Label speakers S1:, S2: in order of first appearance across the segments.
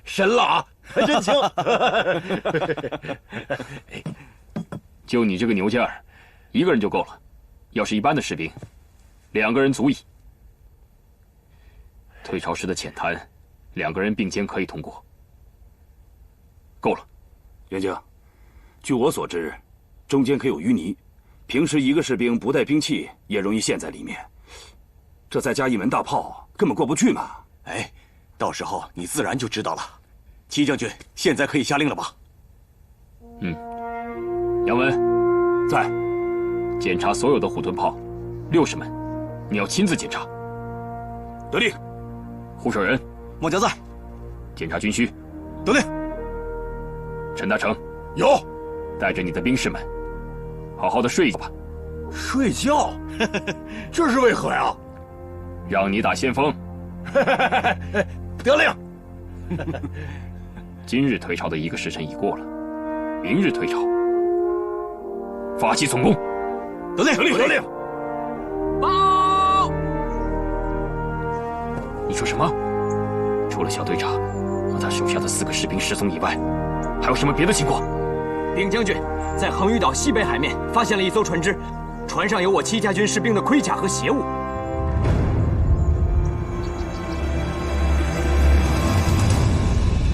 S1: 神了啊，还真轻。
S2: 就你这个牛劲儿，一个人就够了。要是一般的士兵，2个人足矣。退潮时的浅滩，2个人并肩可以通过。够了。
S3: 元将，据我所知，中间可有淤泥，平时一个士兵不带兵器也容易陷在里面。这再加一门大炮，根本过不去嘛。
S1: 哎，到时候你自然就知道了。戚将军，现在可以下令了吧？
S2: 杨文，
S3: 在。
S2: 检查所有的虎盾炮，60门，你要亲自检查。
S3: 得令。
S2: 护守人，
S1: 末将在。
S2: 检查军需。
S1: 得令。
S2: 陈大成，
S1: 有。
S2: 带着你的兵士们，好好的睡一觉吧。
S1: 睡觉？这是为何呀？
S2: 让你打先锋。
S1: 得令。
S2: 今日退潮的1个时辰已过了，明日退潮，发起总攻。
S1: 得令，得令。
S2: 报！你说什么？除了小队长和他手下的4个士兵失踪以外，还有什么别的情况？
S4: 禀将军，在横屿岛西北海面发现了一艘船只，船上有我戚家军士兵的盔甲和鞋物。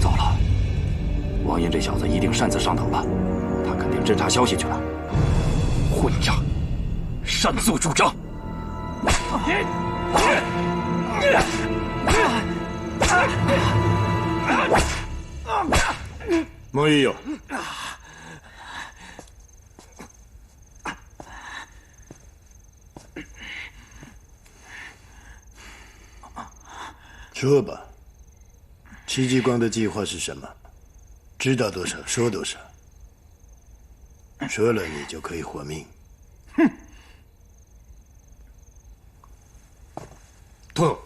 S3: 糟了，王爷这小子一定擅自上岛了，他肯定侦察消息去了。
S2: 混账！擅作主张！
S5: もういいよ。说吧，戚继光的计划是什么？知道多少说多少。说了你就可以活命。
S1: 哼！
S5: 殿。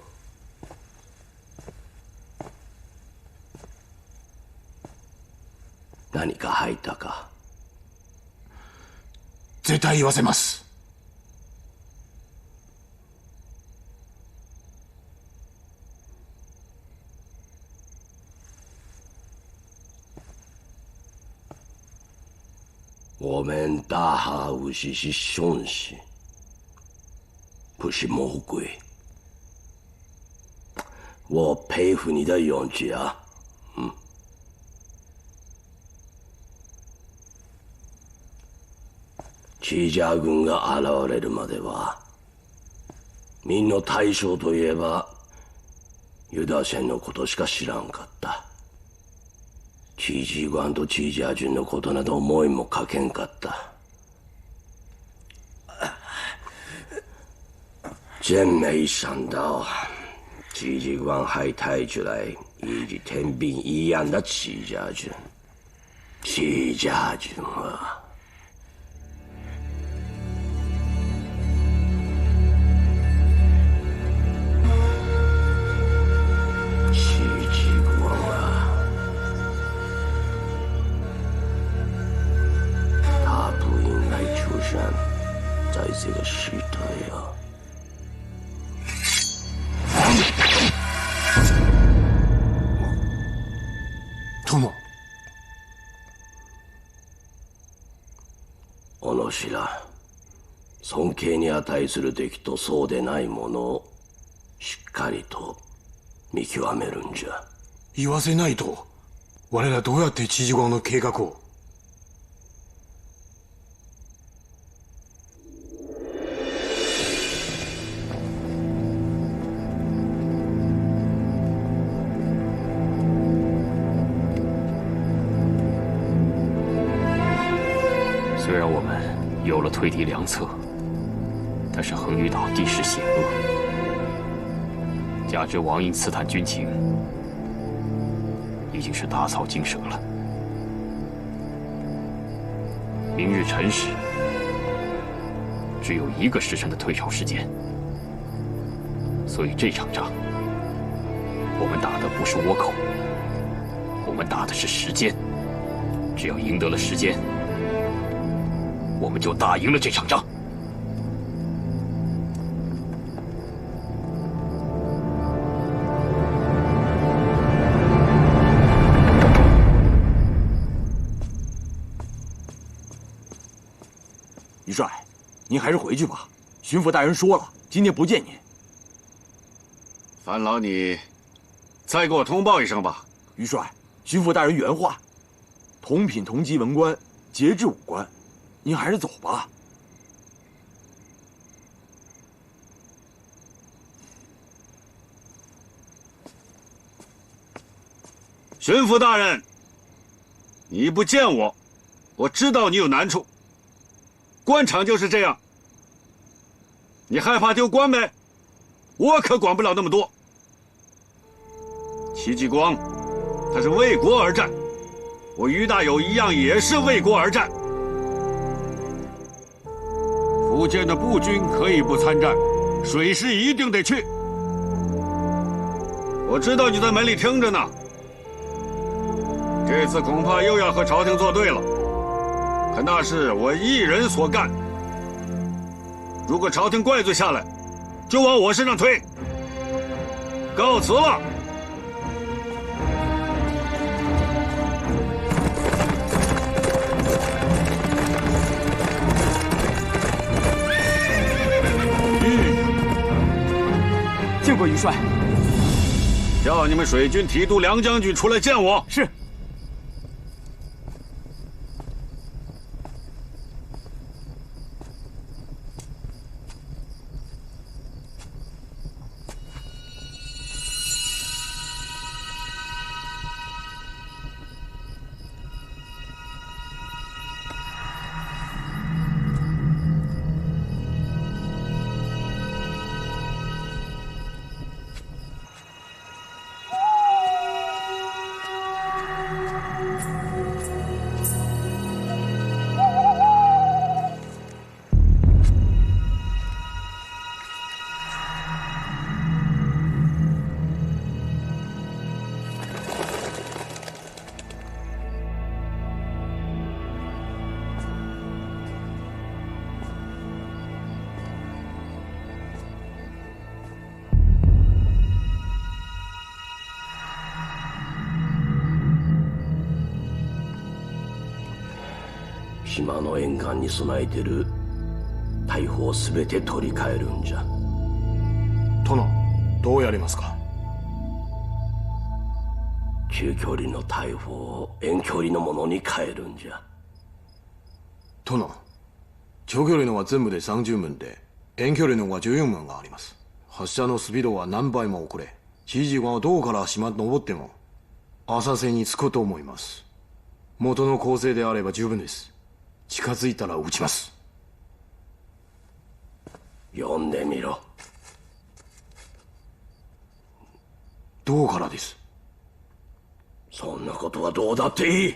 S6: 何か入ったか？
S5: 絶対言わせます。
S6: 我们大哈无锡是凶士，不是魔鬼。我佩服你的勇气啊！戚家軍が現れるまでは、明の大将といえばユダ戦のことしか知らんかった。戚继光と戚家軍のことなど思いもかけんかった。真没想到，戚继光还带出来一支天兵一样的戚家军。戚家军啊！在这个时代啊，
S5: 殿。
S6: お主ら、尊敬に値する敵とそうでないものをしっかりと見極めるんじゃ。
S5: 言わせないと、我らどうやって戚繼光の計画を。
S2: 虽然我们有了退敌良策，但是横屿岛地势险恶，加之王英刺探军情，已经是打草惊蛇了。明日辰时，只有1个时辰的退潮时间，所以这场仗，我们打的不是倭寇，我们打的是时间。只要赢得了时间，我们就打赢了这场仗。
S1: 您还是回去吧。巡抚大人说了，今天不见您。
S7: 范老，你再给我通报一声吧。
S1: 余帅，巡抚大人原话：同品同级文官，节制武官。您还是走吧。
S7: 巡抚大人，你不见我，我知道你有难处。官场就是这样，你害怕丢官没？我可管不了那么多。戚继光，他是为国而战，我于大有一样也是为国而战。福建的步军可以不参战，水师一定得去。我知道你在门里听着呢。这次恐怕又要和朝廷作对了，可那是我一人所干。如果朝廷怪罪下来，就往我身上推。告辞了。
S4: 见过余帅。
S7: 叫你们水军提督梁将军出来见我。
S4: 是。
S6: 島の沿岸に備えてる大砲を全て取り替えるんじゃ。
S5: 殿、どうやりますか？
S6: 中距離の大砲を遠距離のものに変えるんじゃ。
S5: 殿、長距離のは全部で30門で、遠距離のは14門があります。発射のスピードは何倍も遅れ、G時はどこから島登っても浅瀬に着くと思います。元の構成であれば十分です。近づいたら撃ちます。
S6: 読んでみろ。
S5: どうからです？
S6: そんなことはどうだっていい。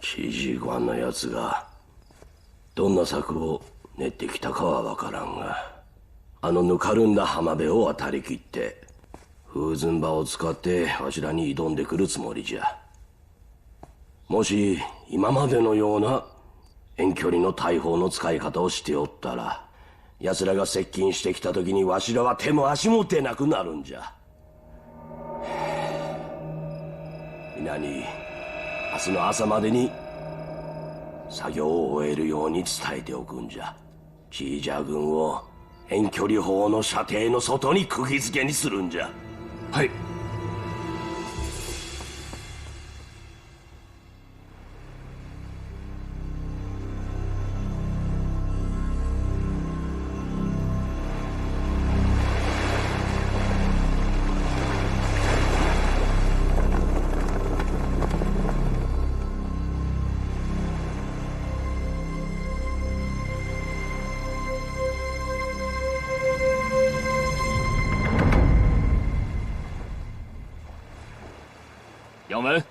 S6: 知事官のやつがどんな策を練ってきたかは分からんが、あのぬかるんだ浜辺を渡りきって風寸場を使ってわしらに挑んでくるつもりじゃ。もし今までのような遠距離の大砲の使い方をしておったら、奴らが接近してきた時にわしらは手も足も出なくなるんじゃ。皆に明日の朝までに作業を終えるように伝えておくんじゃ。チージャー軍を遠距離砲の射程の外に釘付けにするんじゃ。
S5: はい。
S2: 杨文，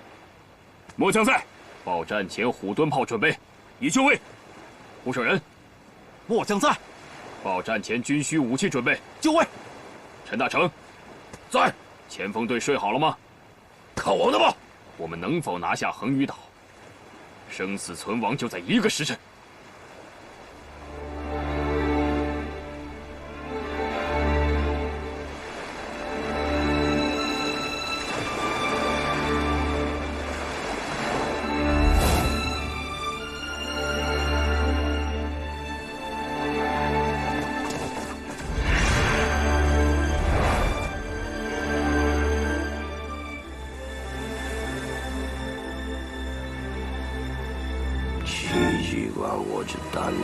S2: 末将在，报战前虎蹲炮准备，已就位。胡舍人，
S1: 末将在，
S2: 报战前军需武器准备，
S1: 就位。
S2: 陈大成，
S7: 在。
S2: 前锋队睡好了吗？
S7: 靠我的吧！
S2: 我们能否拿下横屿岛？生死存亡就在1个时辰。
S6: は50単に。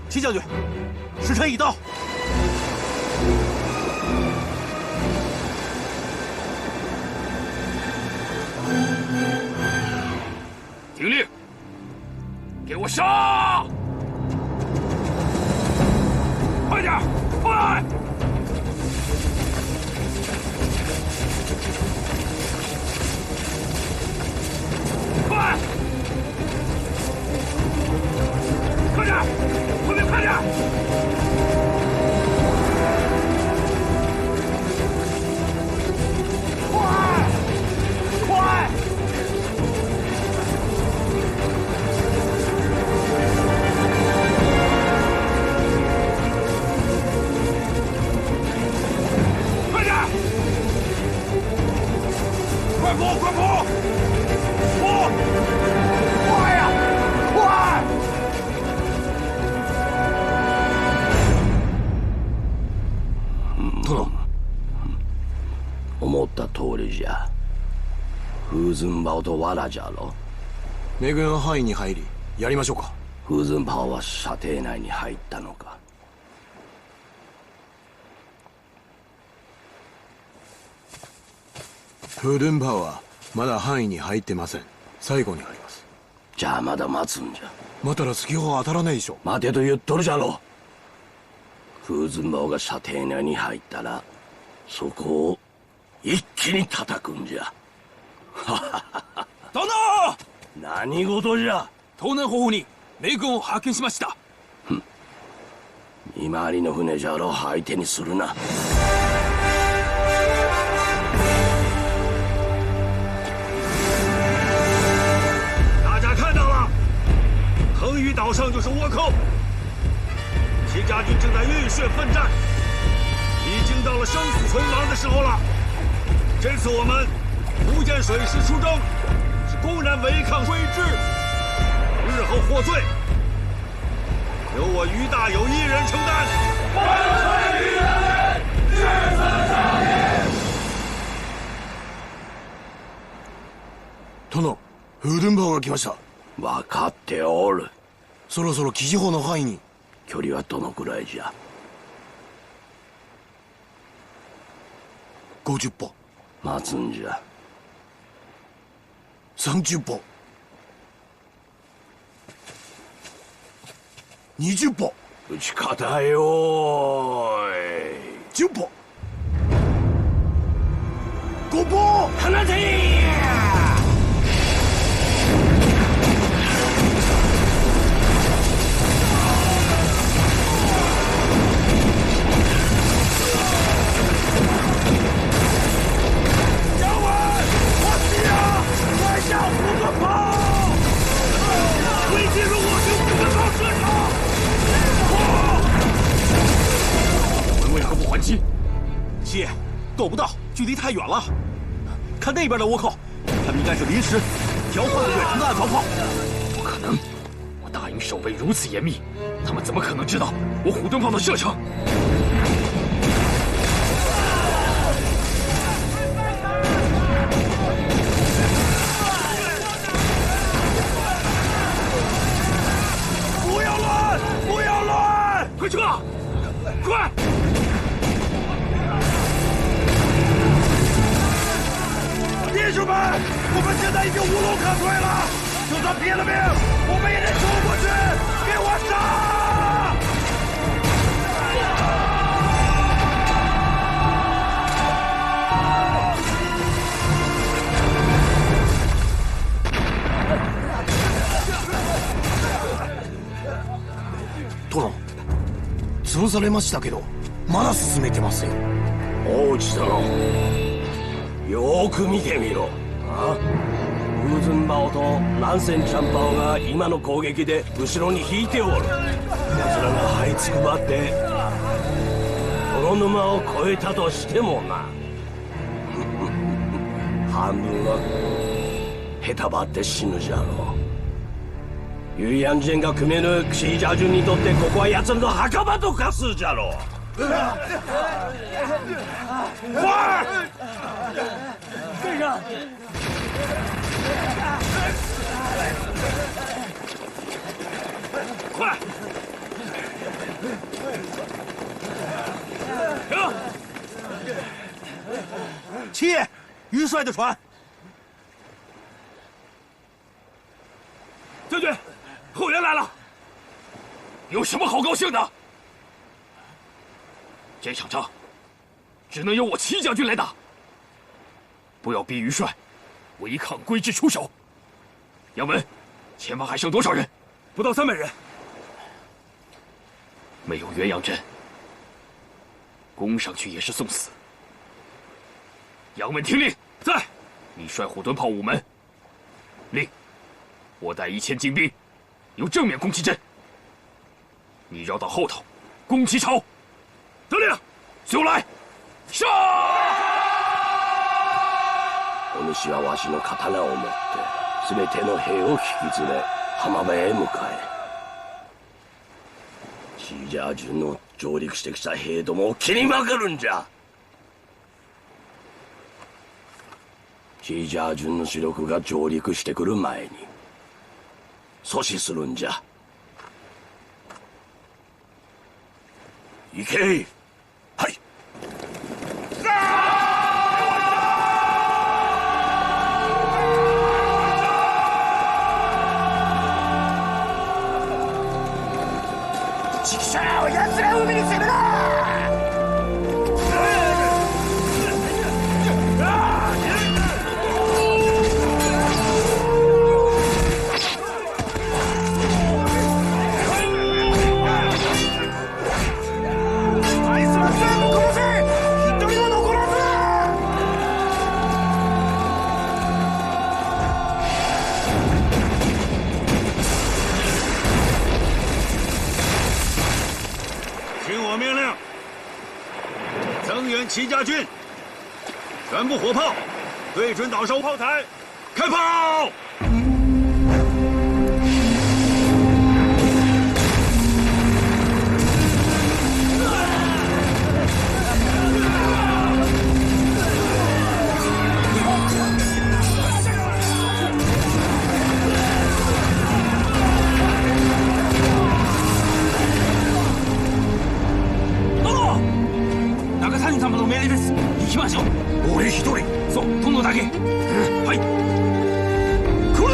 S8: 齐将军，时辰已到。
S2: 听令，给我杀！快点，快！快！快点，后面快点！快！ 快跑！快跑！跑！快呀！快！
S6: 殿。思った通りじゃ。風神炮と藁じゃろ。
S5: 明軍範囲に入り、やりましょうか。
S6: 風神炮は射程内に入ったのか。
S5: 風雲炮はまだ範囲に入ってません。最後に入ります。
S6: じゃあまだ待つんじゃ。
S5: 待たら隙砲当たらないでしょ。
S6: 待てと言っとるじゃろ。風神炮が射程内に入ったらそこを一気に叩くんじゃ。
S3: 殿！
S6: 何事じゃ。
S3: 東南方向に明軍を発見しました。
S6: 見回りの船じゃろ。相手にするな。
S7: 大家看到了，横屿岛上就是倭寇，齐家军正在浴血奋战，已经到了生死存亡的时候了。这次我们福建水师出征，是公然违抗规制，日后获罪，由我于大有一人承担。万岁于人，至死上烈。
S5: 殿、風雲炮が来ました。
S6: 分かっておる。
S5: そろそろ記事砲の範囲に。
S6: 距離はどのくらいじゃ。
S5: 50歩。
S6: 待つんじゃ。
S5: 30歩。20歩。
S6: 撃ち方よーい。
S5: 10歩。5歩。
S6: 放て
S8: 七，够不到，距离太远了。看那边的倭寇，他们应该是临时调换了远程的暗防炮。
S2: 不可能，我大营守备如此严密，他们怎么可能知道我虎灯炮的射程？
S7: 不要乱！不要乱！
S2: 快撤！快！
S7: 弟兄们，我们现在已经无路可退了，就算拼了命，我们也得冲过去！给我杀！
S5: 殿、潰されましたけど、まだ進めてますよ。
S6: 大内殿、よーく見てみろ。風神炮と南船チャンパオが今の攻撃で後ろに引いておる。奴らが這いつくばってその泥沼を越えたとしてもな半分はへたばって死ぬじゃろう。ユイアンジェンが組めぬクシージャージュンにとってここは奴らの墓場と化すじゃろう。おい！队长。快！停！
S8: 七爷，于帅的船。
S3: 将军，后援来了。有什么好高兴的？这场仗，只能由我齐将军来打。不要逼于帅违抗规制出手。杨文，前方还剩多少人？
S8: 不到300人。
S2: 没有元阳阵，攻上去也是送死。
S3: 杨文听令，
S8: 在。
S2: 你率虎盾炮5门。令，我带1000精兵，由正面攻其阵。你绕到后头，攻其巢。
S3: 得令，随我来。上！
S6: お主はわしの刀を持って全ての兵を引き連れ浜辺へ向かえ。シージャー軍の上陸してきた兵どもを切りまくるんじゃ。シージャー軍の主力が上陸してくる前に阻止するんじゃ。行け。はい。
S9: 奴ら海に攻めろ！あいつら全部殺せ！一人も残らず！
S7: 听我命令，增援齐家军，全部火炮对准岛上炮台，开炮！
S3: 中谷様の命令です。行きましょう。
S8: 俺一人。
S3: そう、殿だけ。はい。来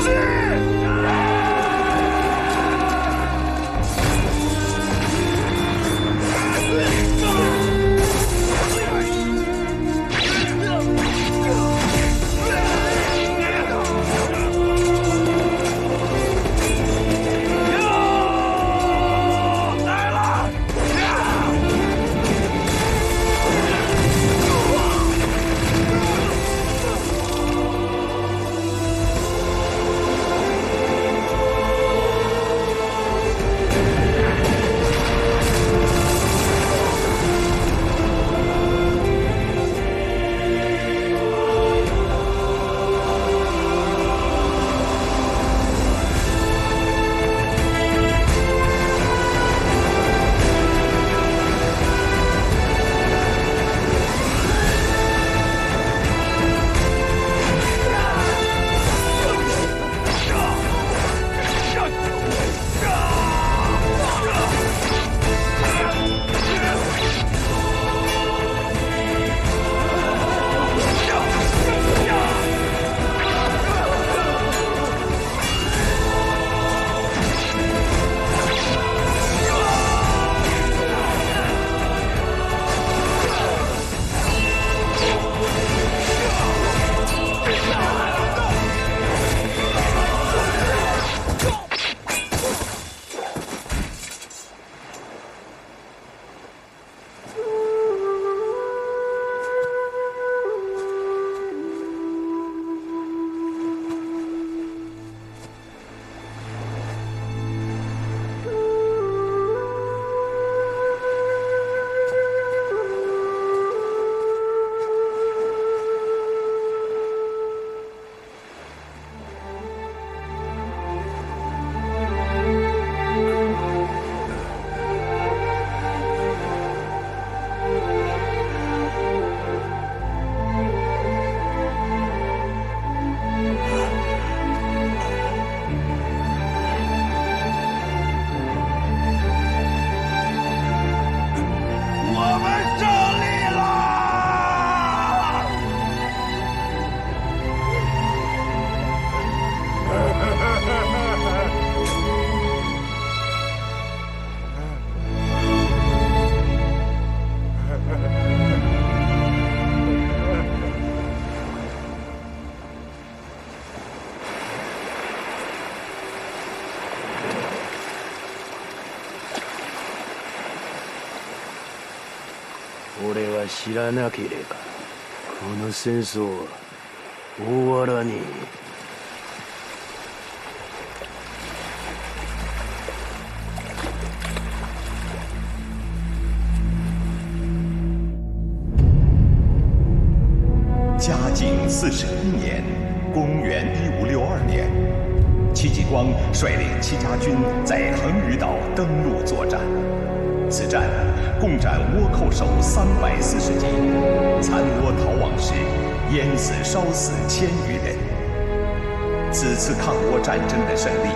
S6: 知らなければこの戦争は終わらねえ。
S10: 嘉靖41年，公元1562年，戚继光率领戚家军在横余岛登陆作战。此战共斩倭寇首340级，残倭逃亡时淹死烧死1000余人。此次抗倭战争的胜利，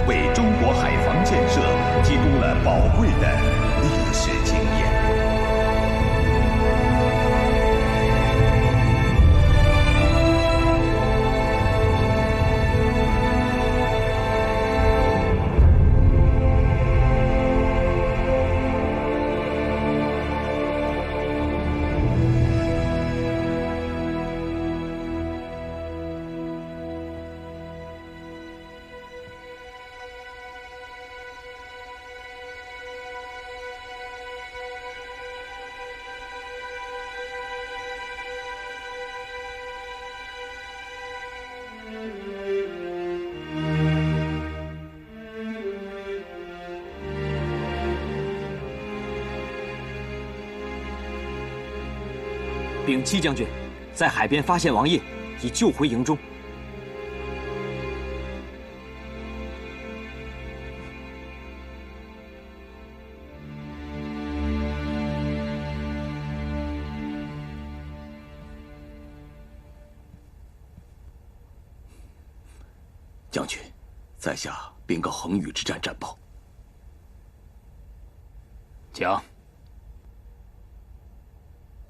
S10: 为中国海防建设提供了宝贵的历史经验。
S4: 禀戚将军，在海边发现王爷，已救回营中。
S1: 将军，在下禀告横余之战战报。
S2: 讲。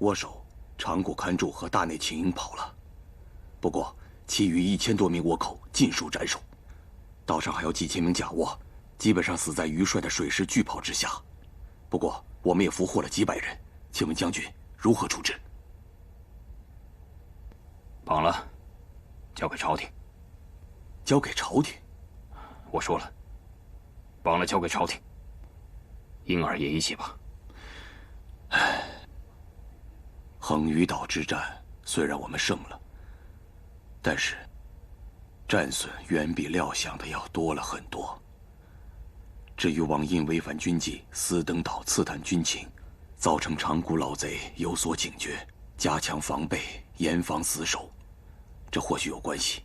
S1: 倭首长谷勘助和大内勤英跑了，不过其余1000多名倭寇尽数斩首，岛上还有几千名甲倭，基本上死在余帅的水师巨炮之下。不过我们也俘获了几百人，请问将军如何处置？
S2: 绑了，交给朝廷。
S1: 交给朝廷？
S2: 我说了，绑了交给朝廷。因而也一起吧。
S1: 唉。横余岛之战虽然我们胜了，但是战损远比料想的要多了很多。至于王印违反军纪，私登岛刺探军情，造成长谷老贼有所警觉，加强防备，严防死守，这或许有关系。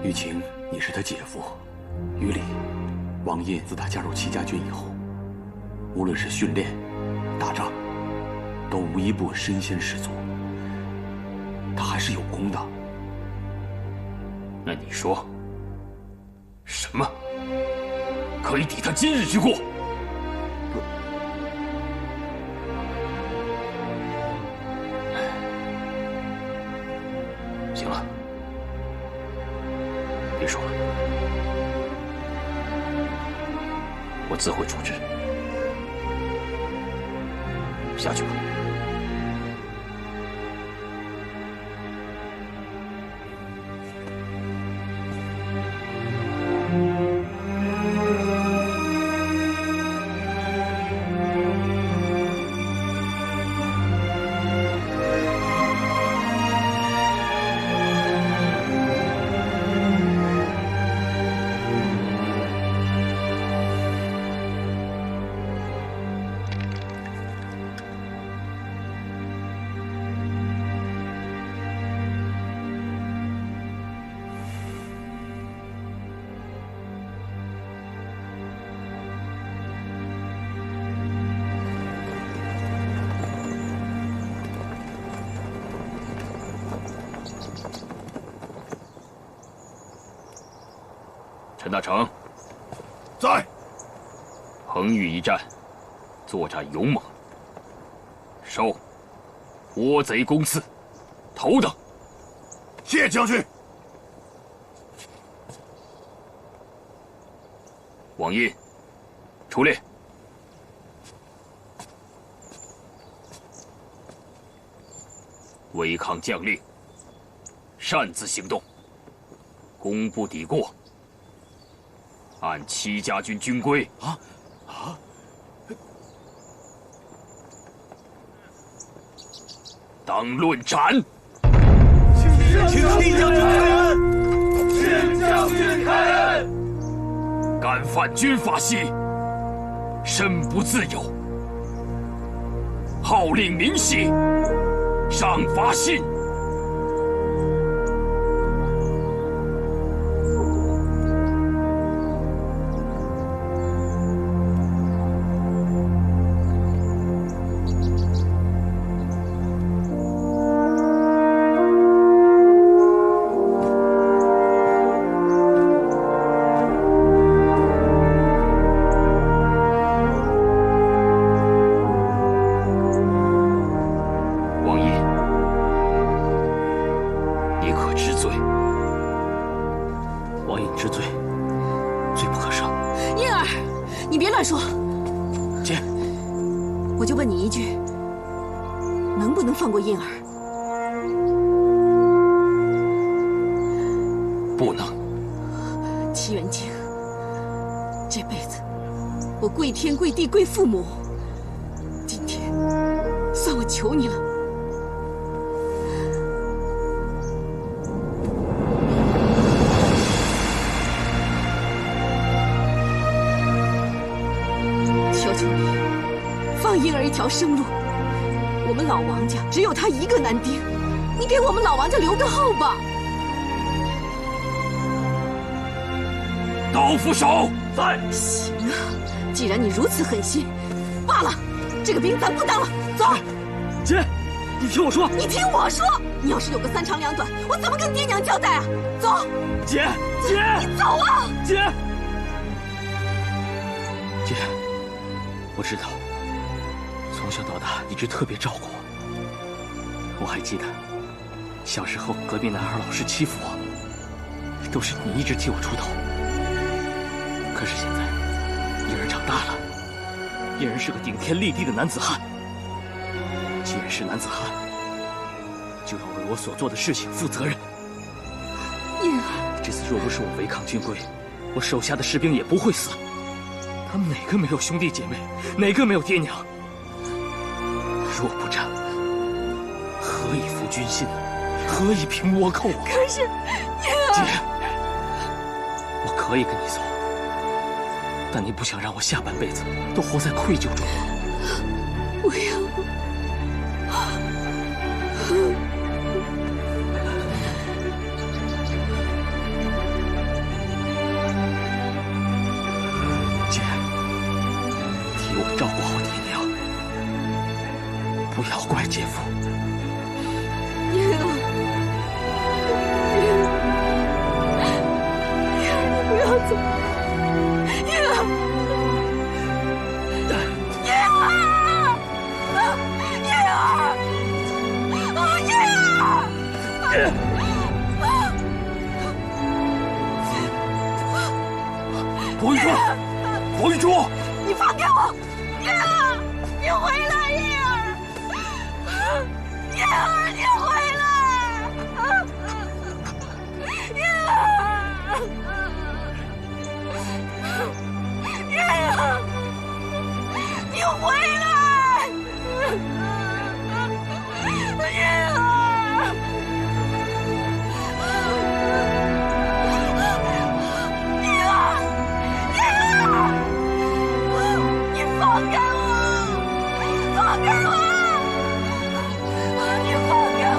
S1: 于情，你是他姐夫；于理，王印自他加入戚家军以后，无论是训练、打仗，都无一不身先士卒。他还是有功的。
S2: 那你说，什么可以抵他今日之过？行了。别说了，我自会处置。下去吧。陈大成，
S9: 在。
S2: 横余一战，作战勇猛，收倭贼公刺，头等。
S9: 谢将军。
S2: 王印，出列。违抗将令，擅自行动，功不抵过，按戚家军军规当论斩。
S9: 请戚将军开恩！请将军开恩！
S2: 敢犯军法系，身不自由。号令明晰，上发信。不能。
S11: 戚元景，这辈子我跪天跪地跪父母，今天算我求你了。求求你，放婴儿一条生路。我们老王家只有他一个男丁，你给我们老王家留个后吧。
S2: 刀斧手
S11: 在。行啊，既然你如此狠心，罢了，这个兵咱不当了，走。
S4: 姐，你听我说。
S11: 你听我说，你要是有个三长两短，我怎么跟爹娘交代啊？走。
S4: 姐，
S11: 你走啊！
S4: 姐，我知道，从小到大一直特别照顾我。我还记得，小时候隔壁男孩老是欺负我，都是你一直替我出头。可是现在，婴儿长大了，婴儿是个顶天立地的男子汉。既然是男子汉，就要为我所做的事情负责任。
S11: 婴儿，
S4: 这次若不是我违抗军规，我手下的士兵也不会死。他们哪个没有兄弟姐妹？哪个没有爹娘？若不战，何以服军心？何以平倭寇啊？
S11: 可是，婴儿，
S4: 姐，我可以跟你走，但你不想让我下半辈子都活在愧疚中吗？
S11: 不要。
S4: 姐，替我照顾好爹娘，不要怪姐夫。
S11: 婴儿，你不要走，婴儿，婴儿，
S2: 黄玉珠，黄玉珠，
S11: 你放开我！婴儿，你回来！婴儿，婴儿，你回来！婴儿，婴儿，你回来！婴儿。放开我！放开我！你放开我！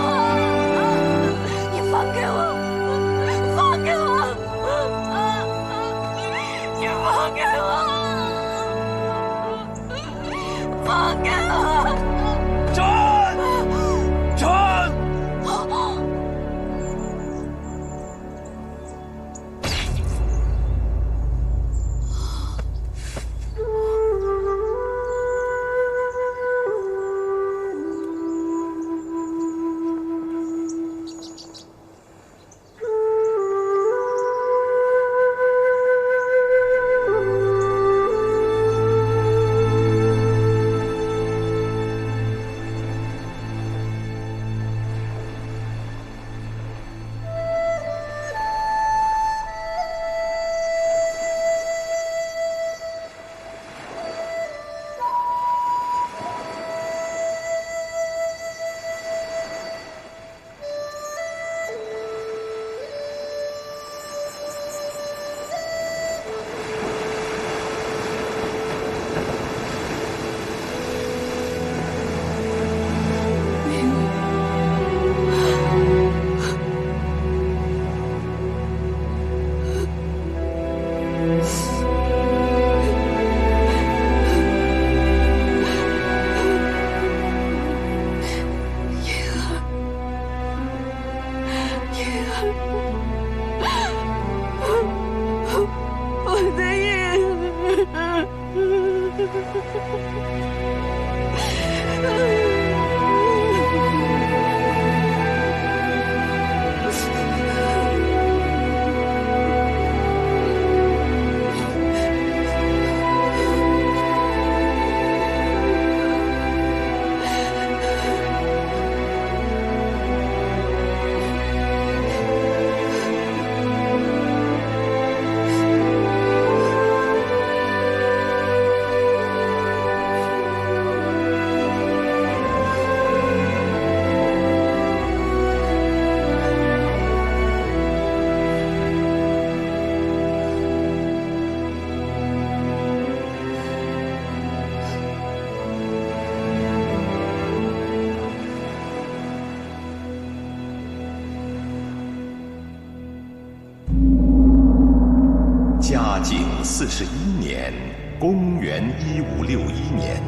S10: 41年，公元1561年，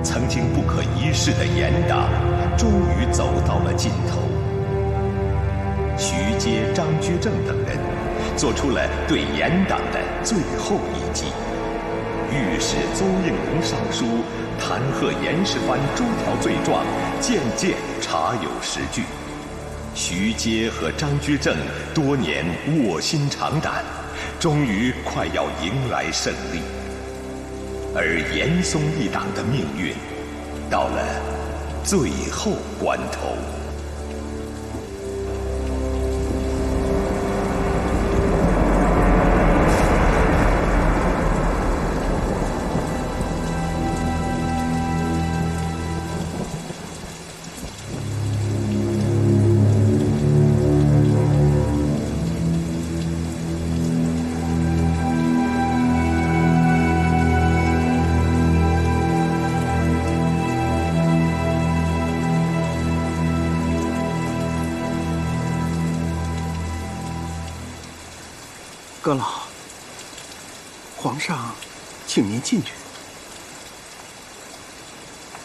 S10: 曾经不可一世的严党终于走到了尽头。徐阶、张居正等人做出了对严党的最后一击。御史邹应龙上书弹劾严世蕃诸条罪状，件件查有实据。徐阶和张居正多年卧薪尝胆，终于快要迎来胜利。而严嵩一党的命运到了最后关头。
S12: 阁老，皇上，请您进去。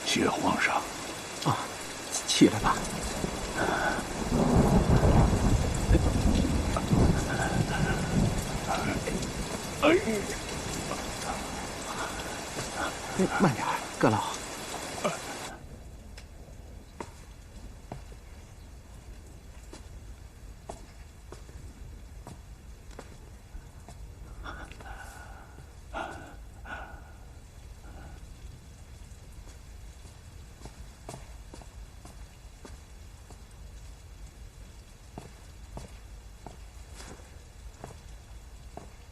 S13: 谢皇上。
S12: 啊，起来吧。慢点，阁老。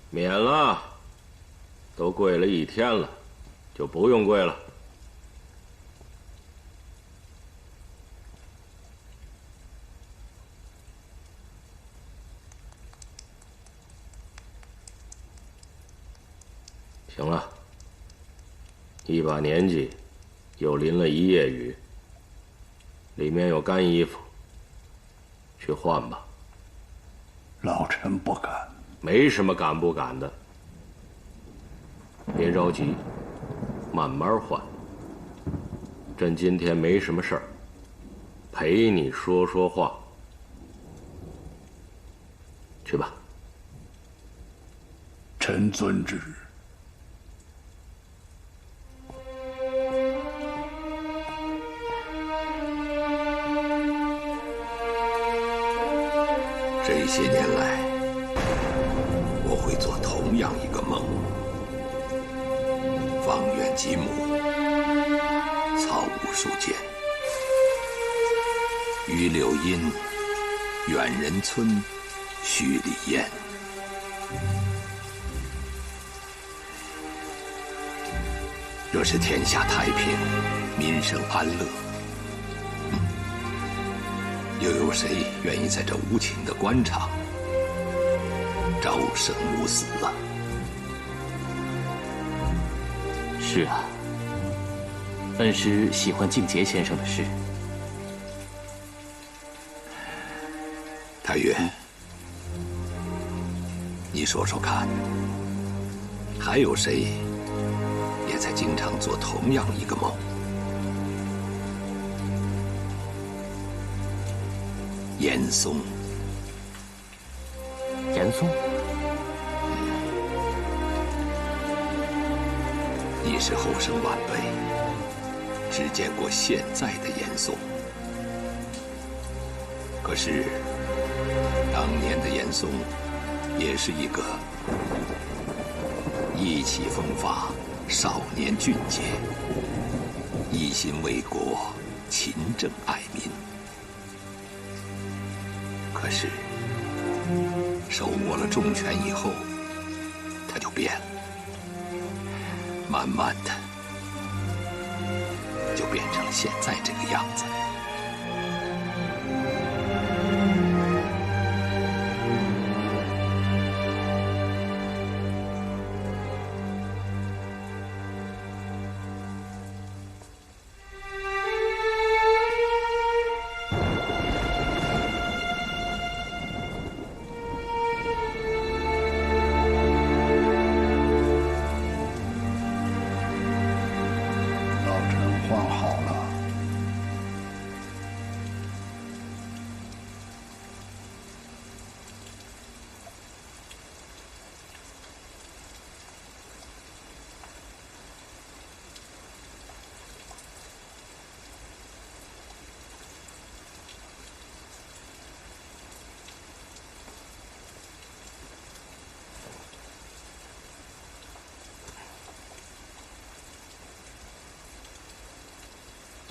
S6: 免了，都跪了一天了，就不用跪了。行了，一把年纪，又淋了一夜雨，里面有干衣服，去换吧。
S13: 老臣不敢。
S6: 没什么敢不敢的，别着急，慢慢换。朕今天没什么事儿，陪你说说话。去吧。
S13: 臣遵旨。
S14: 这些年来，我会做同样一个梦：方圆几亩，草木树间，榆柳阴，远人村，墟里烟。若是天下太平，民生安乐，又有谁愿意在这无情的官场朝生暮死啊？
S4: 是啊，恩师喜欢静节先生的诗。
S14: 太岳，你说说看，还有谁也在经常做同样一个梦？严嵩。
S4: 严嵩？
S14: 你是后生晚辈，只见过现在的严嵩。可是，当年的严嵩，也是一个意气风发、少年俊杰，一心为国、勤政爱民。可是，手握了重权以后，他就变了，慢慢的就变成了现在这个样子。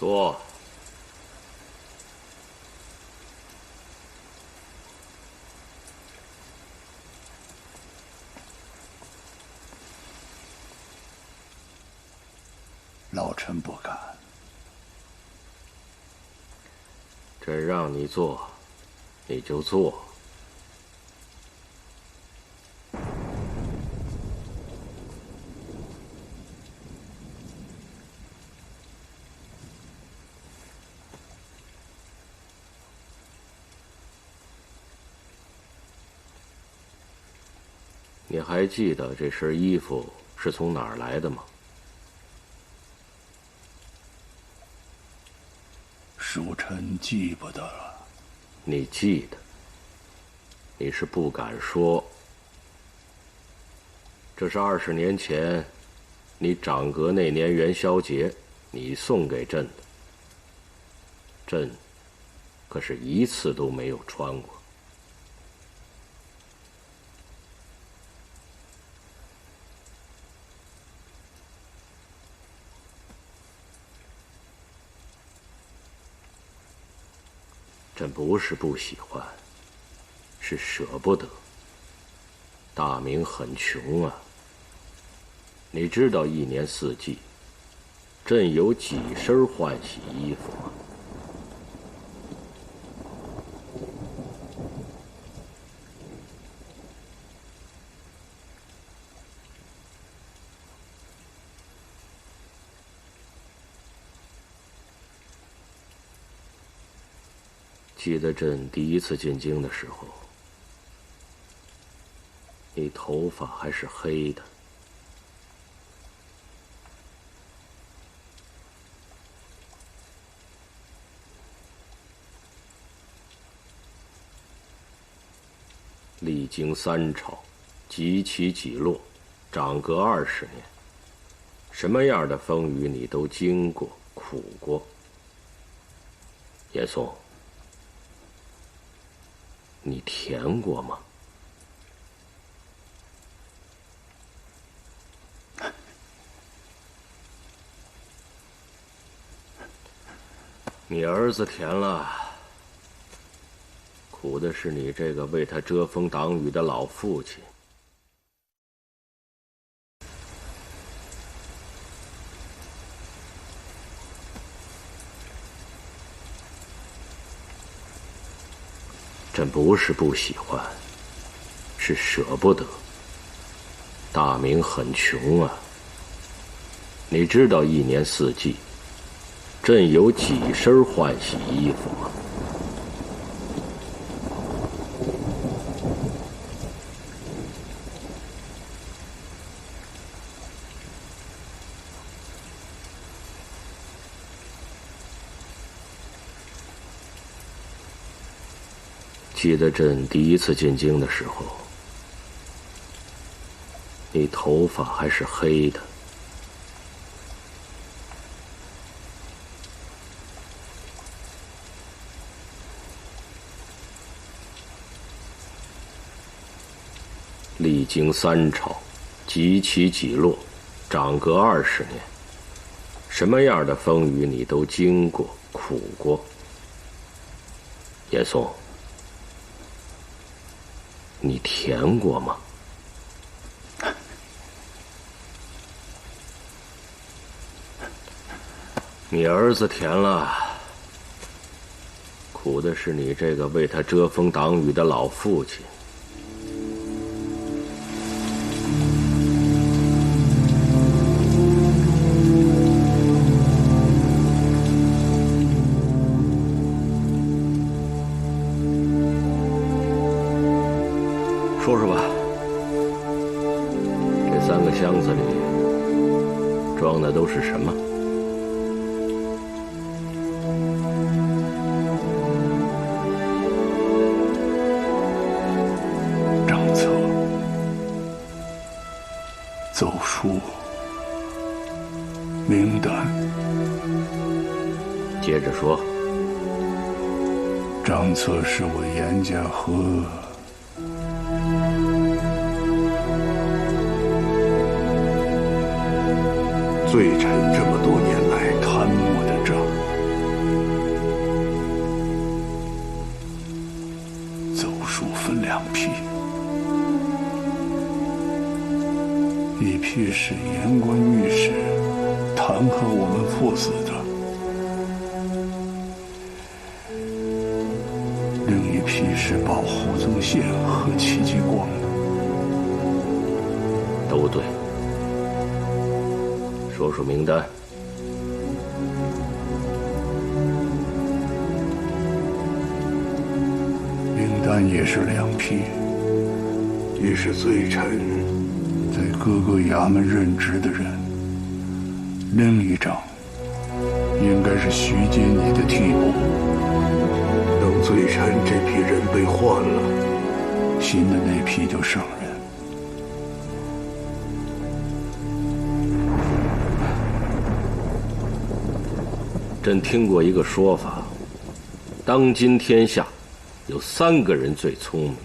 S6: 坐。
S13: 老臣不敢。
S6: 朕让你坐，你就坐。你还记得这身衣服是从哪儿来的吗？
S13: 属臣记不得了。
S6: 你记得，你是不敢说。这是20年前，你长阁那年元宵节，你送给朕的。朕可是一次都没有穿过。朕不是不喜欢，是舍不得。大明很穷啊，你知道一年四季，朕有几身换洗衣服吗？记得朕第一次进京的时候，你头发还是黑的。历经3朝，几起几落，长阁20年，什么样的风雨你都经过、苦过。严嵩，你甜过吗？你儿子甜了，苦的是你这个为他遮风挡雨的老父亲。朕不是不喜欢，是舍不得。大明很穷啊，你知道一年四季，朕有几身换洗衣服吗？记得朕第一次进京的时候，你头发还是黑的。历经3朝，几起几落，长阁20年，什么样的风雨你都经过、苦过。严嵩，你甜过吗？你儿子甜了，苦的是你这个为他遮风挡雨的老父亲。说说吧，这3个箱子里装的都是什么？
S13: 账册、奏书、名单。
S6: 接着说。
S13: 账册是我严家和罪臣这么多年来贪墨的账。一批是言官御史弹劾我们父子的，另一批是保胡宗宪和戚继光的。
S6: 都对。说说名单。
S13: 名单也是两批，一是罪臣在各个衙门任职的人，另一张应该是徐阶你的替补。等罪臣这批人被换了，新的那批就上任。
S6: 朕听过一个说法，当今天下有3个人最聪明：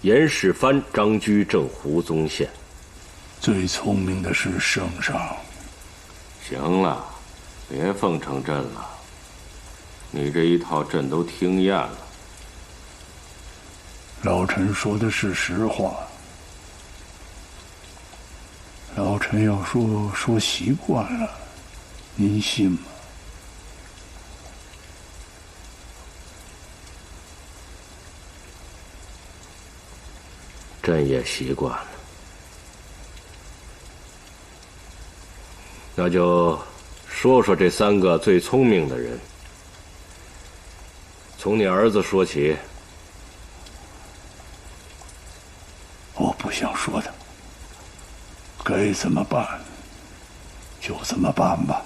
S6: 严世蕃、张居正、胡宗宪。
S13: 最聪明的是圣上。
S1: 行了，别奉承朕了，你这一套朕都听厌了。
S13: 老臣说的是实话。老臣要说习惯了，您信吗？
S6: 朕也习惯了。那就说说这3个最聪明的人。从你儿子说起。
S13: 我不想说的，该怎么办就怎么办吧。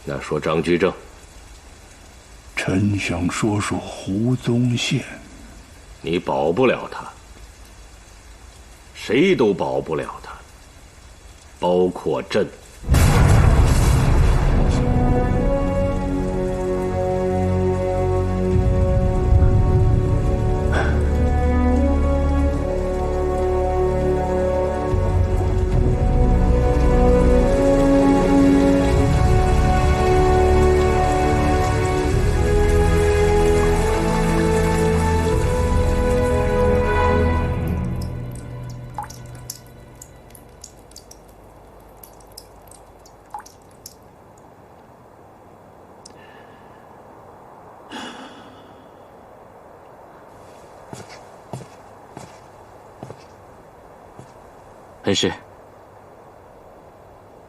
S6: 那说张居正。
S13: 臣想说说胡宗宪。
S6: 你保不了他，谁都保不了他，包括朕。
S4: 恩师，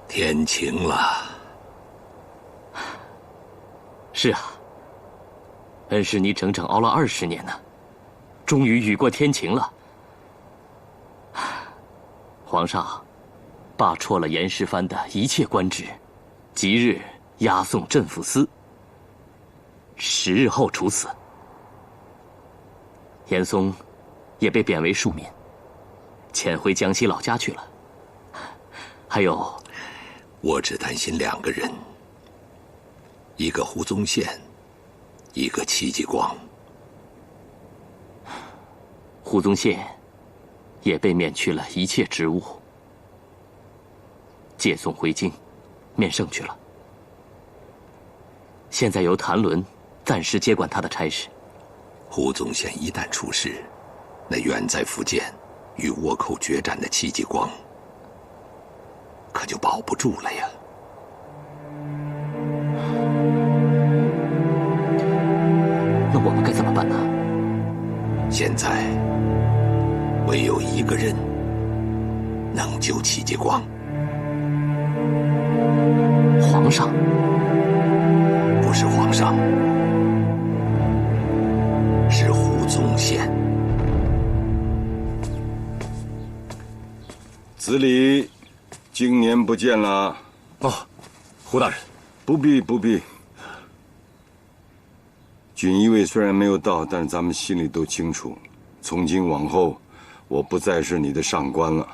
S14: 天晴了。
S4: 是啊，恩师，你整整熬了20年呢，终于雨过天晴了。皇上罢黜了严世蕃的一切官职，即日押送镇抚司，10日后处死。严嵩也被贬为庶民，迁回江西老家去了。还有，
S14: 我只担心2个人，一个胡宗宪，一个戚继光。
S4: 胡宗宪也被免去了一切职务，借送回京，面圣去了。现在由谭纶暂时接管他的差事。
S14: 胡宗宪一旦出事，那远在福建与倭寇决战的戚继光，可就保不住了呀。
S4: 那我们该怎么办呢？
S14: 现在唯有一个人能救戚继光。
S4: 皇上？
S14: 不是皇上，是胡宗宪。
S7: 子礼，经年不见了。
S3: 哦，胡大人，
S7: 不必不必。锦衣卫虽然没有到，但是咱们心里都清楚，从今往后，我不再是你的上官了。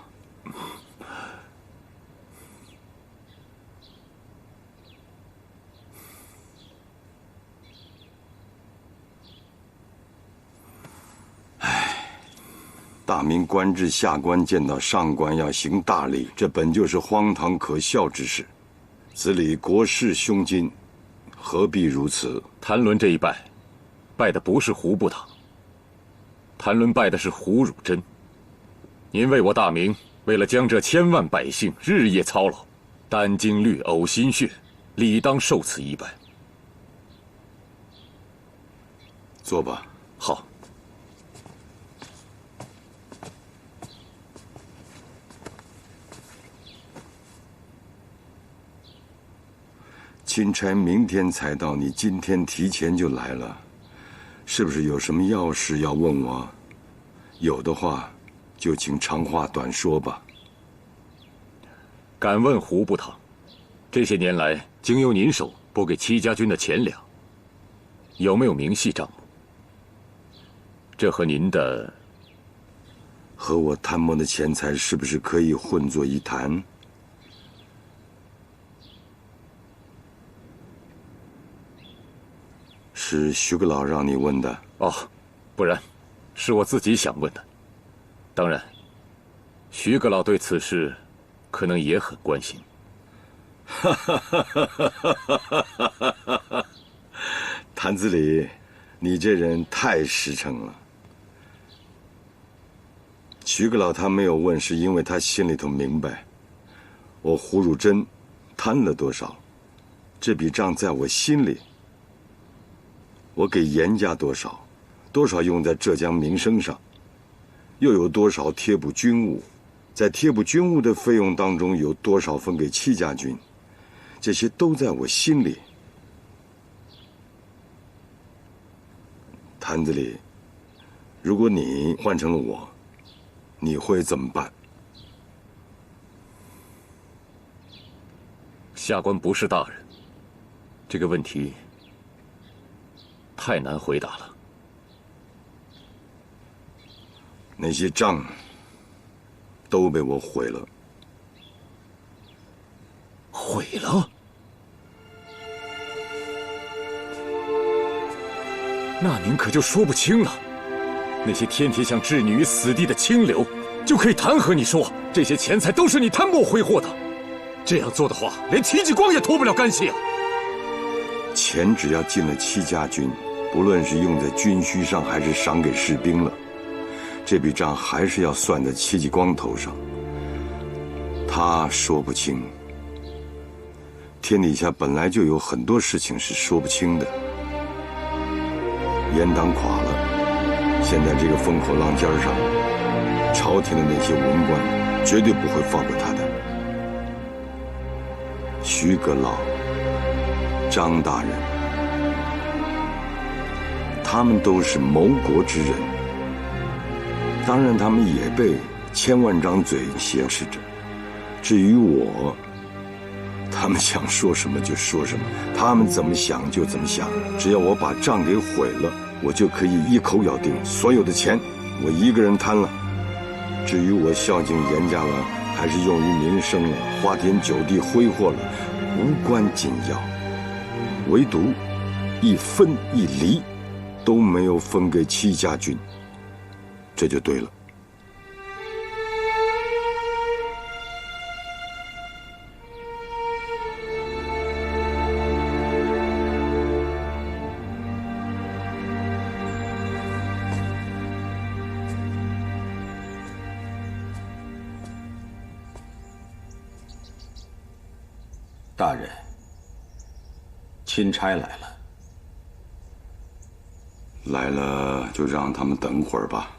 S7: 大明官至下官见到上官要行大礼，这本就是荒唐可笑之事。子礼国事胸襟，何必如此？
S2: 谭纶这一拜，拜的不是胡部堂，
S15: 谭论拜的是胡汝珍。您为我大明，为了将这千万百姓日夜操劳，殚精虑呕心血，理当受此一拜。
S5: 坐吧。
S15: 好。
S16: 钦差明天才到，你今天提前就来了，是不是有什么要事要问我？有的话，就请长话短说吧。
S15: 敢问胡部堂，这些年来经由您手拨给戚家军的钱粮，有没有明细账目？这和您的
S16: 和我贪墨的钱财是不是可以混作一谈？是徐阁老让你问的
S15: 哦，不然，是我自己想问的。当然，徐阁老对此事可能也很关心。
S16: 谭子礼，你这人太实诚了。徐阁老他没有问，是因为他心里头明白，我胡汝珍贪了多少，这笔账在我心里。我给严家多少，多少用在浙江民生上，又有多少贴补军务，在贴补军务的费用当中有多少分给戚家军，这些都在我心里。谭子礼，如果你换成了我，你会怎么办？
S15: 下官不是大人，这个问题太难回答了。
S16: 那些账都被我毁了。
S15: 毁了？那您可就说不清了。那些天天想置你于死地的清流，就可以弹劾你说这些钱财都是你贪墨挥霍的。这样做的话，连戚继光也脱不了干系啊。
S16: 钱只要进了戚家军，不论是用在军需上还是赏给士兵了，这笔账还是要算在戚继光头上。他说不清。天底下本来就有很多事情是说不清的。严党垮了，现在这个风口浪尖上，朝廷的那些文官绝对不会放过他的。徐阁老、张大人，他们都是谋国之人，当然他们也被千万张嘴挟持着。至于我，他们想说什么就说什么，他们怎么想就怎么想，只要我把账给毁了，我就可以一口咬定所有的钱我一个人贪了。至于我孝敬严家了，还是用于民生了，花天酒地挥霍了，无关紧要，唯独一分一厘都没有分给戚家军，这就对了。
S17: 大人，钦差来了。
S16: 来了就让他们等会儿吧。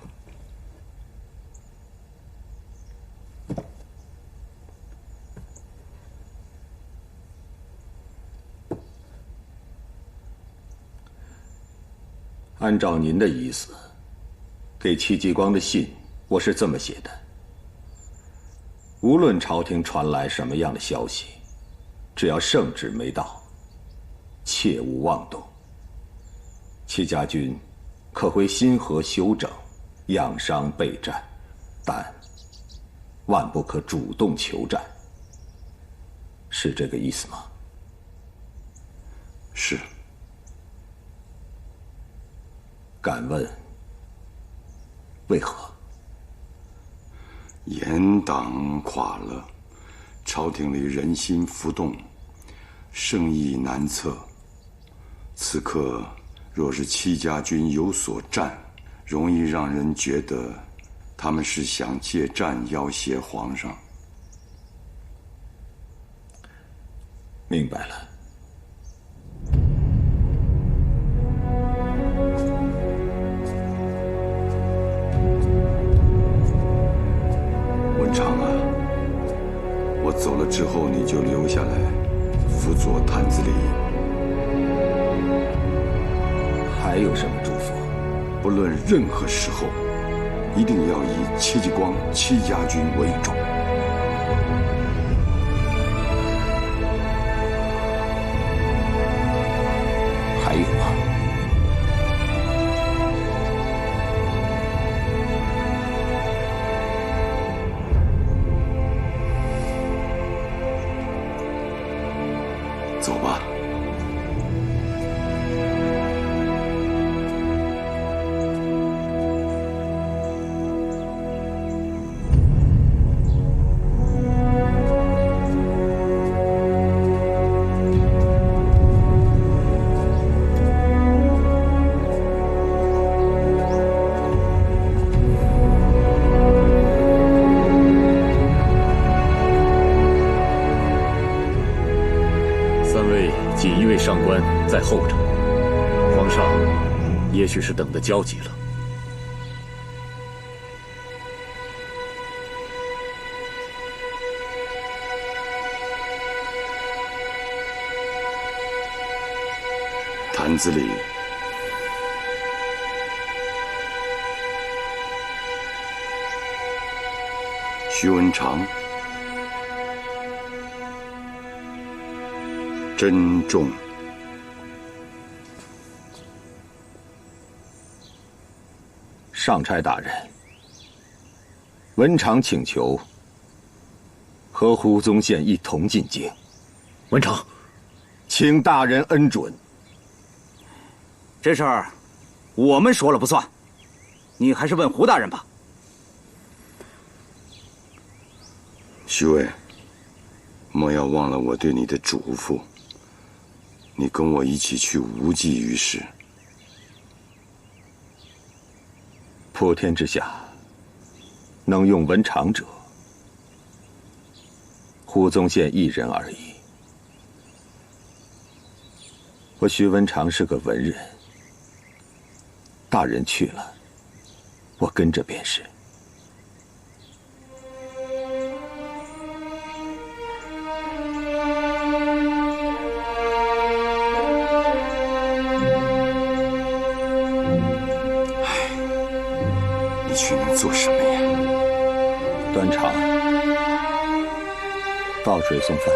S17: 按照您的意思，给戚继光的信，我是这么写的：无论朝廷传来什么样的消息，只要圣旨没到，切勿妄动。戚家军可回新河休整，养伤备战，但万不可主动求战。是这个意思吗？
S16: 是。
S17: 敢问为何？
S16: 严党垮了，朝廷里人心浮动，生意难测。此刻若是戚家军有所战，容易让人觉得他们是想借战要挟皇上。
S17: 明白了。
S16: 文昌啊，我走了之后，你就留下来辅佐谭子礼。
S17: 还有什么嘱咐？
S16: 不论任何时候，一定要以戚继光戚家军为重。
S17: 还有吗？
S16: 走吧。
S2: 锦衣卫上官在候着，皇上也许是等得焦急了。
S16: 谭子礼，徐文长，珍重。
S17: 上差大人，文长请求和胡宗宪一同进京。
S2: 文长，
S17: 请大人恩准。
S18: 这事儿我们说了不算，你还是问胡大人吧。
S16: 徐渭，莫要忘了我对你的嘱咐。你跟我一起去无济于事。
S17: 普天之下，能用文长者，胡宗宪一人而已。我徐文长是个文人，大人去了，我跟着便是。
S16: 你去能做什么呀？
S17: 端茶，倒水送饭。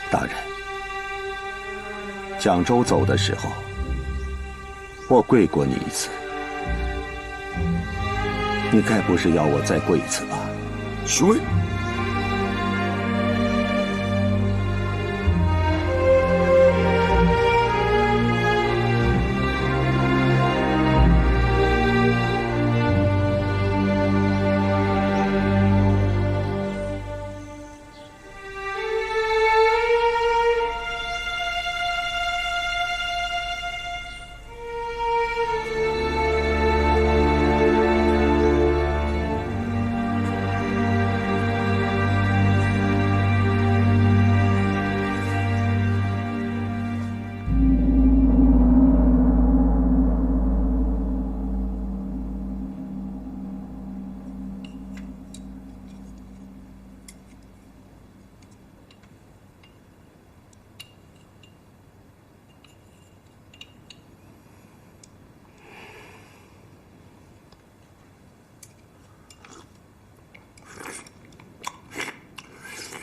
S17: 大人，蒋州走的时候，我跪过你一次，你该不是要我再跪一次吧？
S16: 徐渭。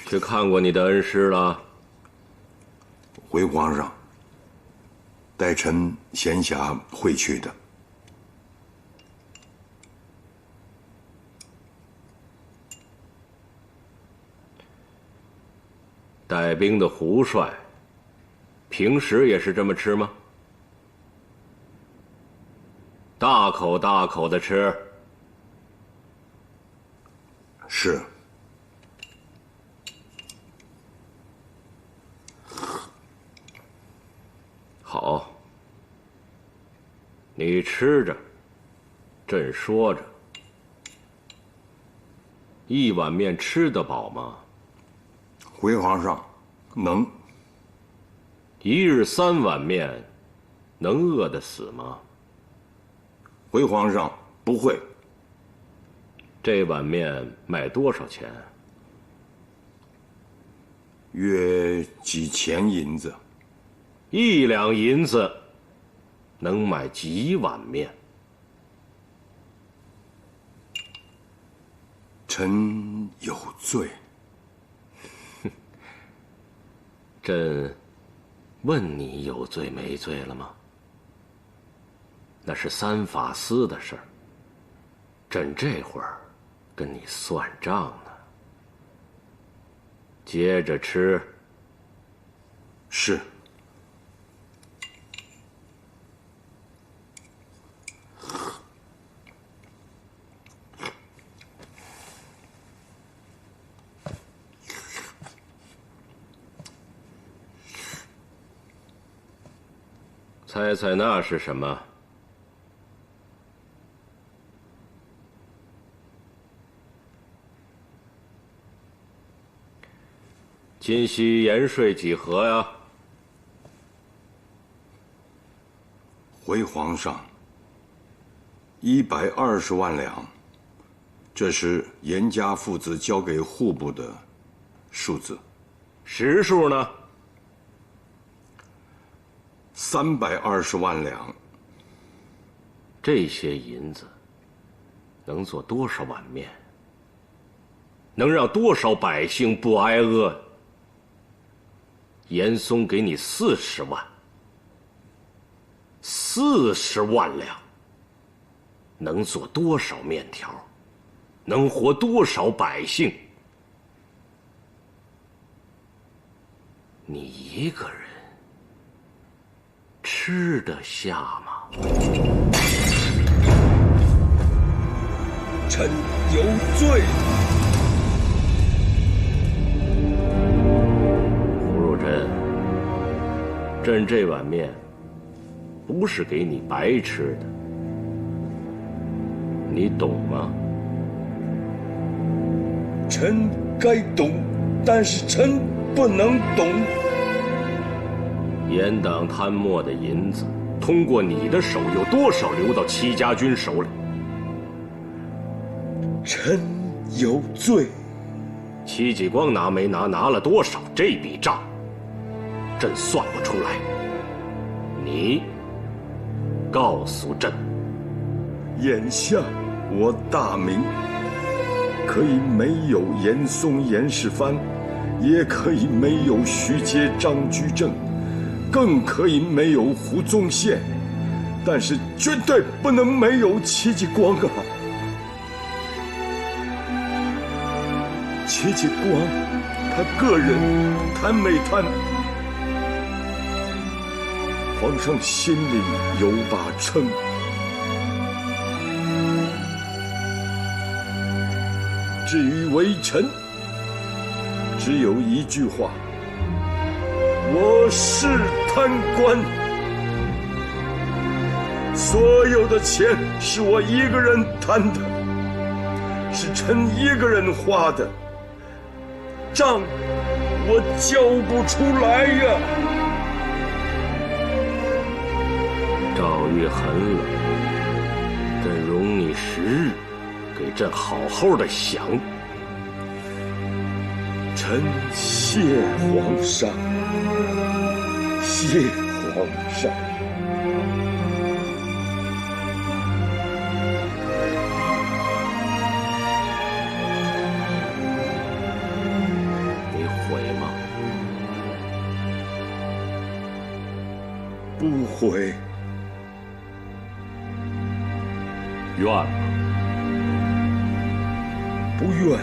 S6: 去看过你的恩师了。
S16: 回皇上，待臣闲暇会去的。
S6: 带兵的胡帅，平时也是这么吃吗？大口大口的吃。
S16: 是。
S6: 好，
S19: 你吃着，朕说着，一碗面吃得饱吗？
S16: 回皇上，能。
S19: 一日3碗面，能饿得死吗？
S16: 回皇上，不会。
S19: 这碗面卖多少钱？
S16: 约几钱银子
S19: ？1两银子能买几碗面？
S16: 臣有罪。
S19: 朕问你有罪没罪了吗？那是3法司的事儿。朕这会儿跟你算账呢。接着吃。
S16: 是。
S19: 猜猜那是什么？今夕盐税几何呀？
S16: 回皇上，120万两，这是严家父子交给户部的数字。
S19: 实数呢
S16: ？320万两。
S19: 这些银子能做多少碗面？能让多少百姓不挨饿？严嵩给你40万，40万两，能做多少面条？能活多少百姓？你一个人吃得下吗？
S16: 臣有罪。
S19: 朕这碗面不是给你白吃的，你懂吗？
S16: 臣该懂，但是臣不能懂。
S19: 严党贪墨的银子通过你的手有多少流到戚家军手里？
S16: 臣有罪。
S19: 戚继光拿没拿，拿了多少？这笔账朕算不出来，你告诉朕。
S16: 眼下我大明，可以没有严嵩、严世蕃，也可以没有徐阶、张居正，更可以没有胡宗宪，但是绝对不能没有戚继光啊！戚继光，他个人贪没贪？皇上心里有把秤。至于微臣，只有一句话：我是贪官，所有的钱是我一个人贪的，是臣一个人花的，账我交不出来呀。
S19: 诏狱很冷，朕容你10日，给朕好好的想。
S16: 臣谢皇上，谢皇上。
S19: 你悔吗？
S16: 不悔。
S2: 愿吗？
S16: 不愿。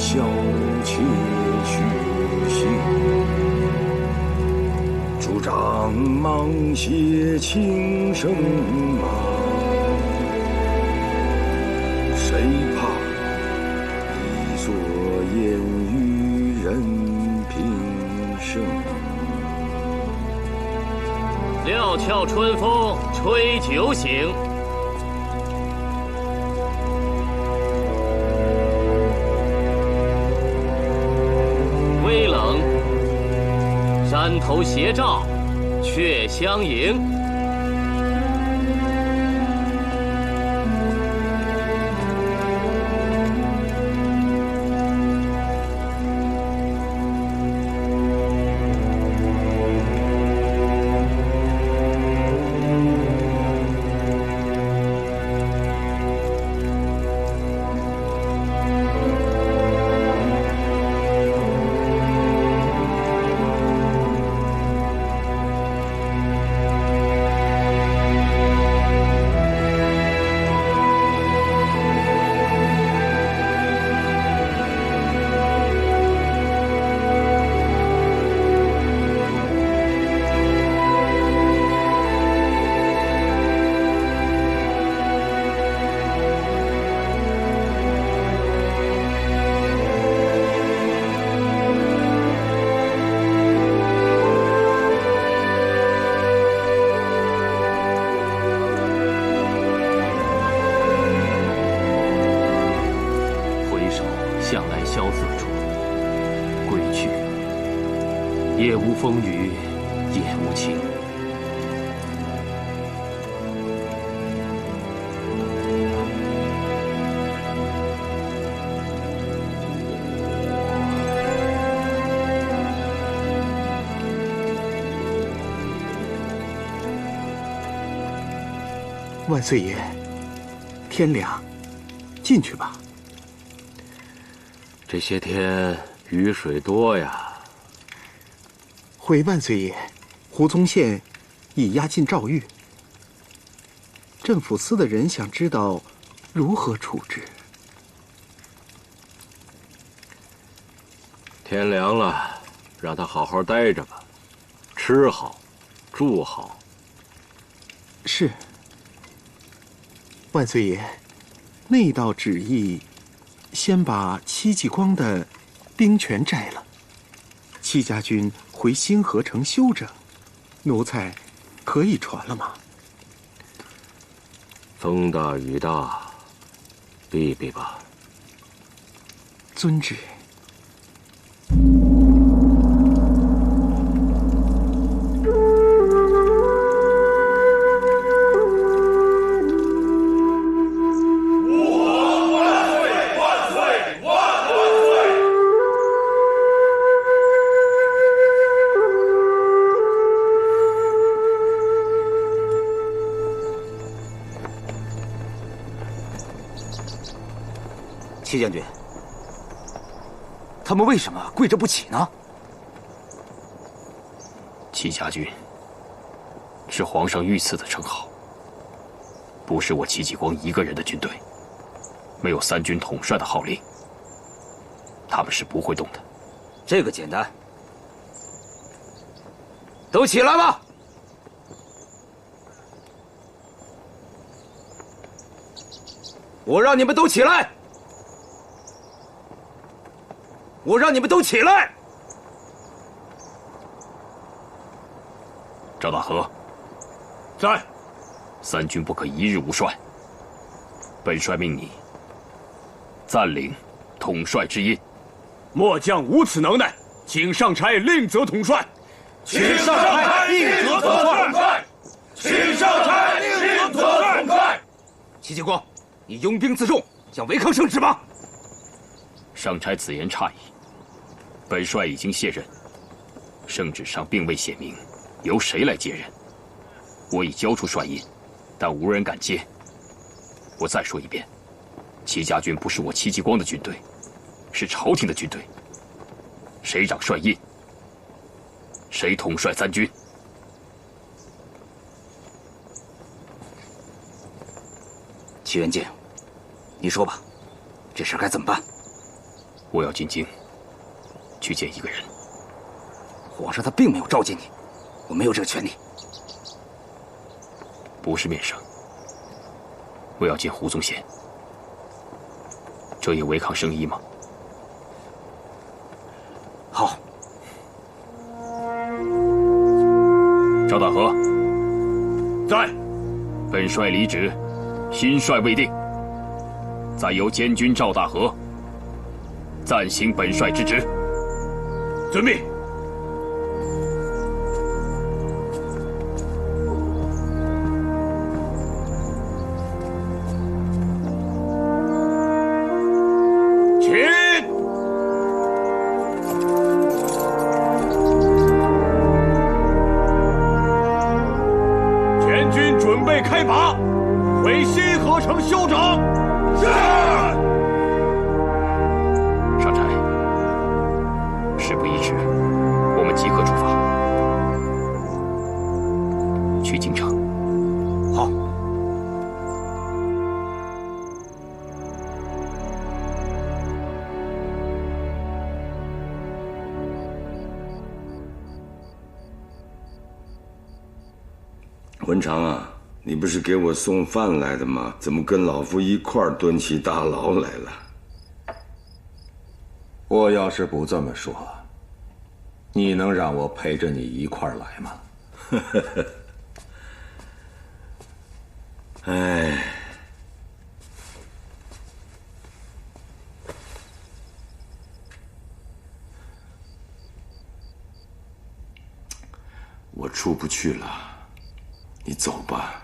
S16: 小且虚行，主张芒鞋轻声马，谁怕一蓑烟雨任平生。
S2: 料峭春风吹酒醒，微冷山头斜照却相迎。
S4: 向来萧瑟处，归去，也无风雨也无晴。
S12: 万岁爷，天凉，进去吧。
S19: 这些天雨水多呀。
S12: 回万岁爷，胡宗宪已押进诏狱，政府司的人想知道如何处置。
S19: 天凉了，让他好好待着吧，吃好，住好。
S12: 是。万岁爷，那道旨意，先把戚继光的兵权摘了，戚家军回兴和城休整，奴才可以传了吗？
S19: 风大雨大，避避吧。
S12: 遵旨。
S18: 戚将军，他们为什么跪着不起呢？
S2: 戚家军是皇上御赐的称号，不是我戚继光一个人的军队，没有三军统帅的号令，他们是不会动的。
S18: 这个简单，都起来吧！我让你们都起来！我让你们都起来！
S2: 赵大和，
S7: 在。
S2: 三军不可一日无帅。本帅命你暂领统帅之印。
S7: 末将无此能耐，请上差另择统帅。
S9: 请上差另择统帅。请上差另择统帅。
S18: 戚继光，你拥兵自重，想违抗圣旨吗？
S2: 上差此言差矣。本帅已经卸任，圣旨上并未写明由谁来接任。我已交出帅印，但无人敢接。我再说一遍，戚家军不是我戚继光的军队，是朝廷的军队。谁掌帅印，谁统帅三军。
S18: 戚元敬，你说吧，这事该怎么办？
S2: 我要进京，去见一个人。
S18: 皇上他并没有召见你，我没有这个权利。
S2: 不是面圣，我要见胡宗宪。这也违抗圣意吗？
S18: 好。
S2: 赵大和，
S7: 在。
S2: 本帅离职，新帅未定，再由监军赵大和暂行本帅之职。
S7: 遵命。
S9: 开拔，回新河城休整。是。
S2: 上差，事不宜迟，我们即刻出发，去京城。
S18: 好。
S16: 文长啊，你不是给我送饭来的吗？怎么跟老夫一块儿蹲起大牢来了？
S17: 我要是不这么说，你能让我陪着你一块儿来吗？
S16: 哎，我出不去了，你走吧。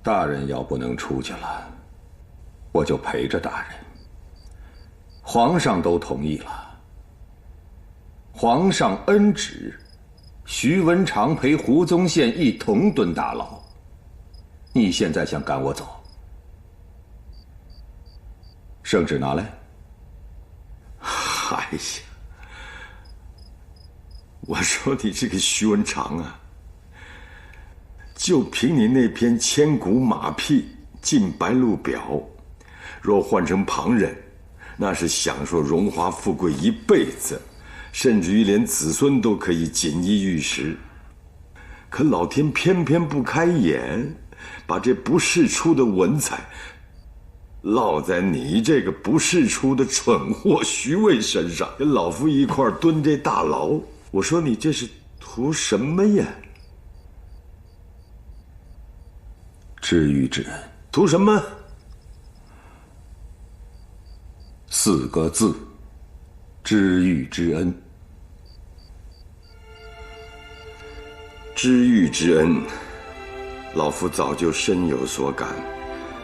S17: 大人要不能出去了，我就陪着大人。皇上都同意了，皇上恩旨，徐文长陪胡宗宪一同蹲大牢。你现在想赶我走？圣旨拿来。
S16: 哎呀，我说你这个徐文长啊，就凭你那篇千古马屁进白鹿表，若换成旁人，那是享受荣华富贵一辈子，甚至于连子孙都可以锦衣玉食。可老天偏偏不开眼，把这不世出的文采落在你这个不世出的蠢货徐渭身上，跟老夫一块儿蹲这大牢。我说你这是图什么呀？
S17: 知遇之恩。
S16: 图什么
S17: ？4个字：知遇之恩。
S16: 知遇之恩，老夫早就深有所感。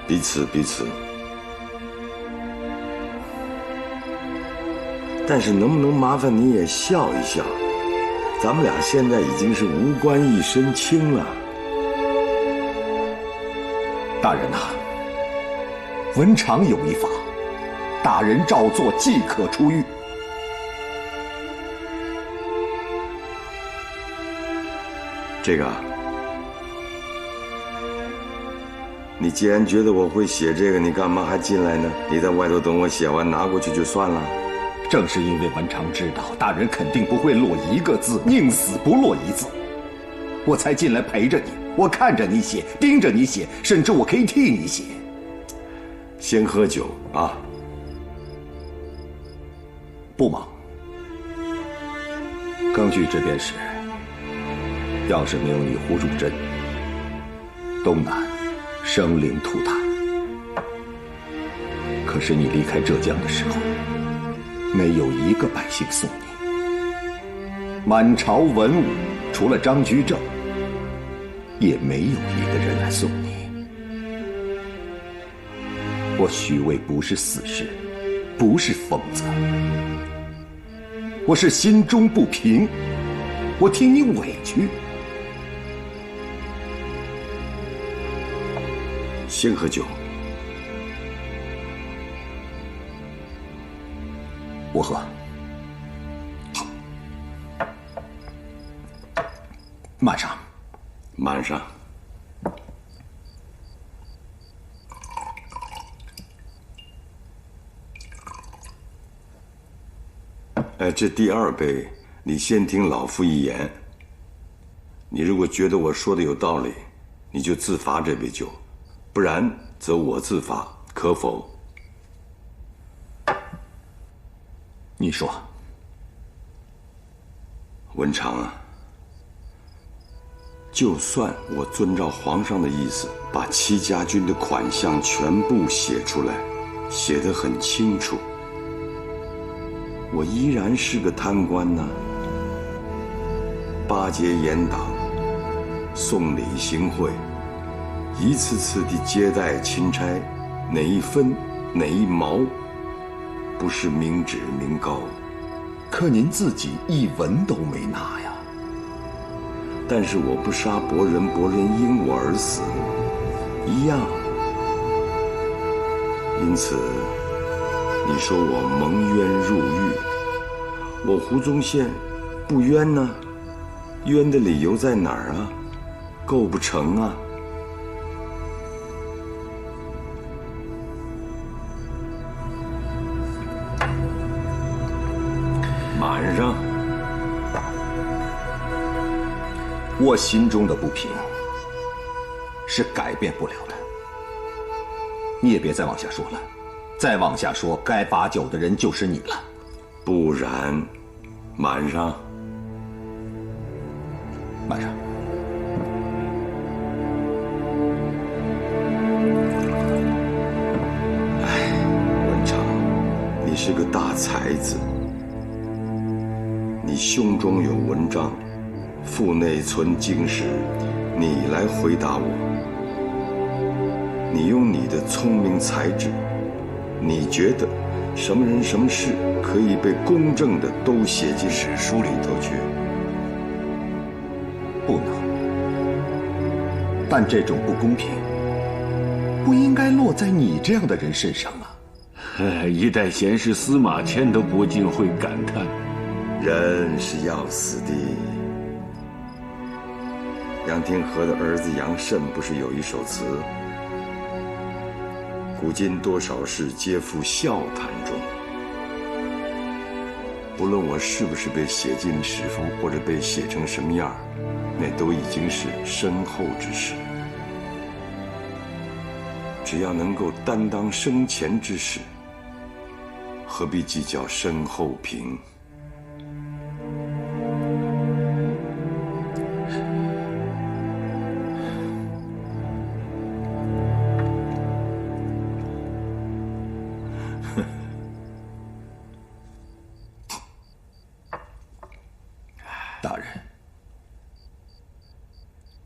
S16: 彼此。但是能不能麻烦你也笑一笑？咱们俩现在已经是无官一身轻了。
S17: 大人呐，文长有一法，大人照做即可出狱。
S16: 这个，你既然觉得我会写这个，你干嘛还进来呢？你在外头等我写完拿过去就算了。
S17: 正是因为文长知道大人肯定不会落一个字，宁死不落一字，我才进来陪着你。我看着你写，盯着你写，甚至我可以替你写。
S16: 先喝酒啊！
S17: 不忙。庚戌这边时，要是没有你胡主真，东南生灵涂炭。可是你离开浙江的时候，没有一个百姓送你，满朝文武除了张居正，也没有一个人来送你。我徐渭不是死士，不是疯子，我是心中不平，我替你委屈。
S16: 先喝酒。
S17: 我喝。慢上。
S16: 慢上。这第二杯，你先听老夫一言。你如果觉得我说的有道理，你就自罚这杯酒，不然则我自罚，可否？
S17: 你说。
S16: 文长啊，就算我遵照皇上的意思，把戚家军的款项全部写出来，写得很清楚，我依然是个贪官呢。巴结严党，送礼行贿，一次次地接待钦差，哪一分哪一毛，不是明旨明告？
S17: 可您自己一文都没拿呀。
S16: 但是我不杀伯仁，伯仁因我而死，一样。因此，你说我蒙冤入狱，我胡宗宪不冤呢？冤的理由在哪儿啊？构不成啊。满上。
S17: 我心中的不平是改变不了的。你也别再往下说了，再往下说，该罚酒的人就是你了。
S16: 不然，满上。
S17: 满上。
S16: 哎，文长，你是个大才子，你胸中有文章，腹内存经史，你来回答我。你用你的聪明才智，你觉得什么人什么事可以被公正的都写进史书里头去？
S17: 不能。但这种不公平，不应该落在你这样的人身上啊！
S7: 一代贤士司马迁都不禁会感叹：
S16: 人是要死的。杨廷和的儿子杨慎不是有一首词？古今多少事，皆付笑谈中。不论我是不是被写进史书，或者被写成什么样，那都已经是身后之事。只要能够担当生前之事，何必计较身后评？
S17: 大人，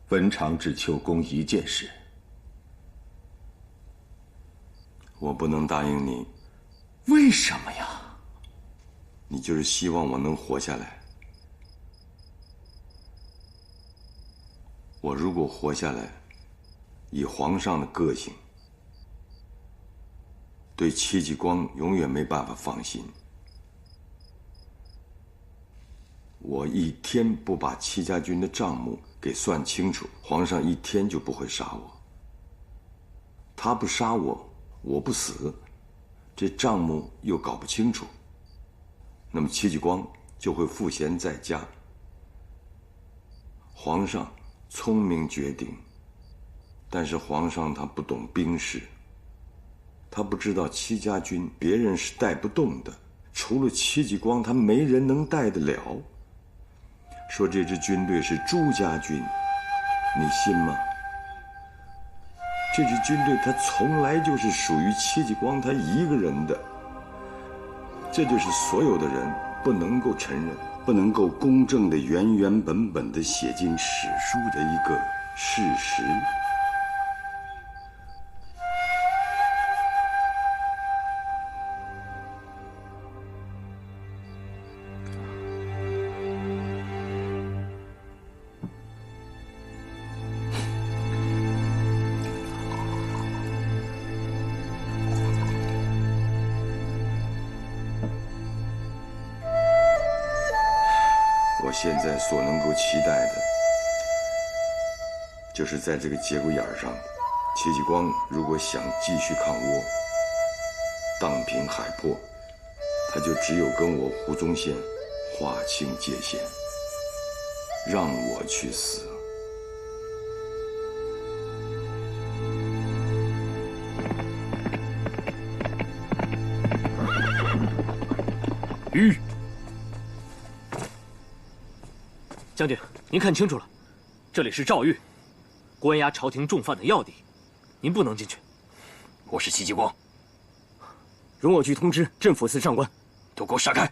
S17: 文长只求公一件事。
S16: 我不能答应你。
S17: 为什么呀？
S16: 你就是希望我能活下来。我如果活下来，以皇上的个性，对戚继光永远没办法放心。我一天不把戚家军的账目给算清楚，皇上一天就不会杀我。他不杀我，我不死，这账目又搞不清楚，那么戚继光就会赋闲在家。皇上聪明绝顶，但是皇上他不懂兵事，他不知道戚家军别人是带不动的，除了戚继光，他没人能带得了。说这支军队是朱家军，你信吗？这支军队它从来就是属于戚继光他一个人的，这就是所有的人不能够承认、不能够公正的原原本本的写进史书的一个事实。我现在所能够期待的，就是在这个节骨眼上，戚继光如果想继续抗倭，荡平海泊，他就只有跟我胡宗宪划清界限，让我去死。
S4: 将军，您看清楚了，这里是诏狱，关押朝廷重犯的要地，您不能进去。
S2: 我是戚继光，
S4: 容我去通知镇抚司上官。
S2: 都给我闪开！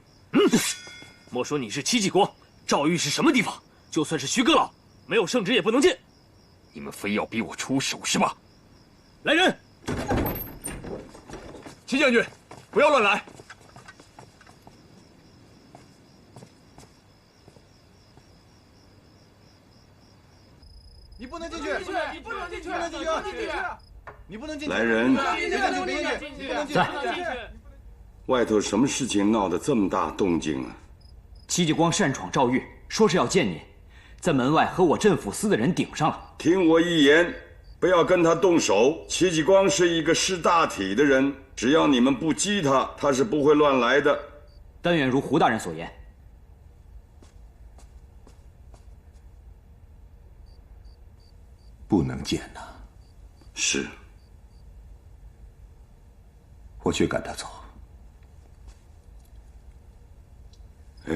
S4: 莫说你是戚继光，诏狱是什么地方？就算是徐阁老，没有圣旨也不能进。
S2: 你们非要逼我出手是吧？
S4: 来人！
S15: 戚将军，不要乱来！
S5: 你不能进去！你不能进去！你不能进去！
S16: 来人！
S18: 在。
S16: 外头什么事情闹得这么大动静啊？
S18: 戚继光擅闯诏狱，说是要见你，在门外和我镇抚司的人顶上了。
S16: 听我一言，不要跟他动手。戚继光是一个识大体的人，只要你们不激他，他是不会乱来的。
S18: 但愿如胡大人所言。
S17: 不能见呐。
S16: 是。
S17: 我去赶他走。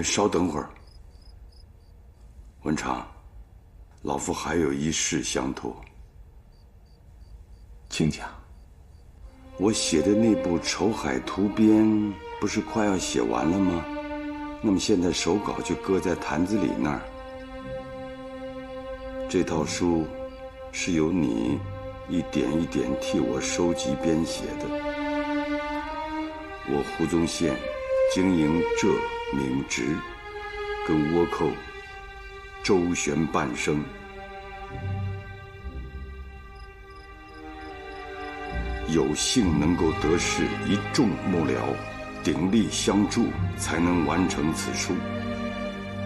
S16: 稍等会儿，文长，老夫还有一事相托。
S17: 请讲。
S16: 我写的那部《筹海图编》不是快要写完了吗？那么现在手稿就搁在坛子里那儿。这套书是由你一点一点替我收集编写的。我胡宗宪经营这名职，跟倭寇周旋半生，有幸能够得势一众幕僚鼎力相助，才能完成此书。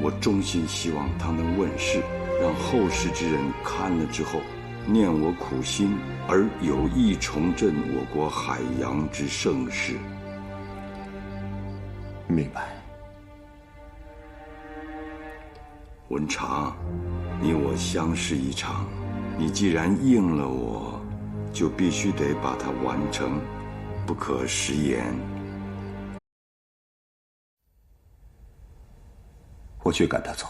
S16: 我衷心希望它能问世，让后世之人看了之后念我苦心，而有意重振我国海洋之盛世。
S17: 明白。
S16: 文长，你我相识一场，你既然应了我，就必须得把它完成，不可食言。
S17: 我去赶他走。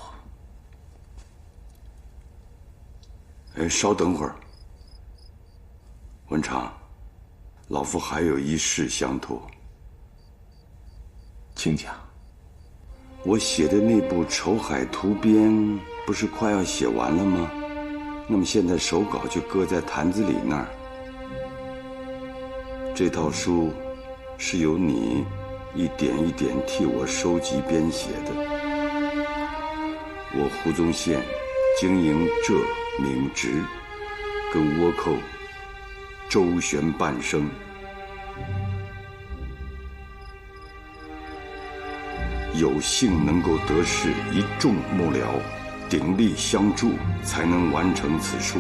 S16: 稍等会儿，文长，老夫还有一事相托。
S17: 请讲。
S16: 我写的那部《筹海图编》不是快要写完了吗？那么现在手稿就搁在坛子里那儿。这套书是由你一点一点替我收集编写的。我胡宗宪经营这名职，跟倭寇周旋半生，有幸能够得势一众幕僚鼎力相助，才能完成此书。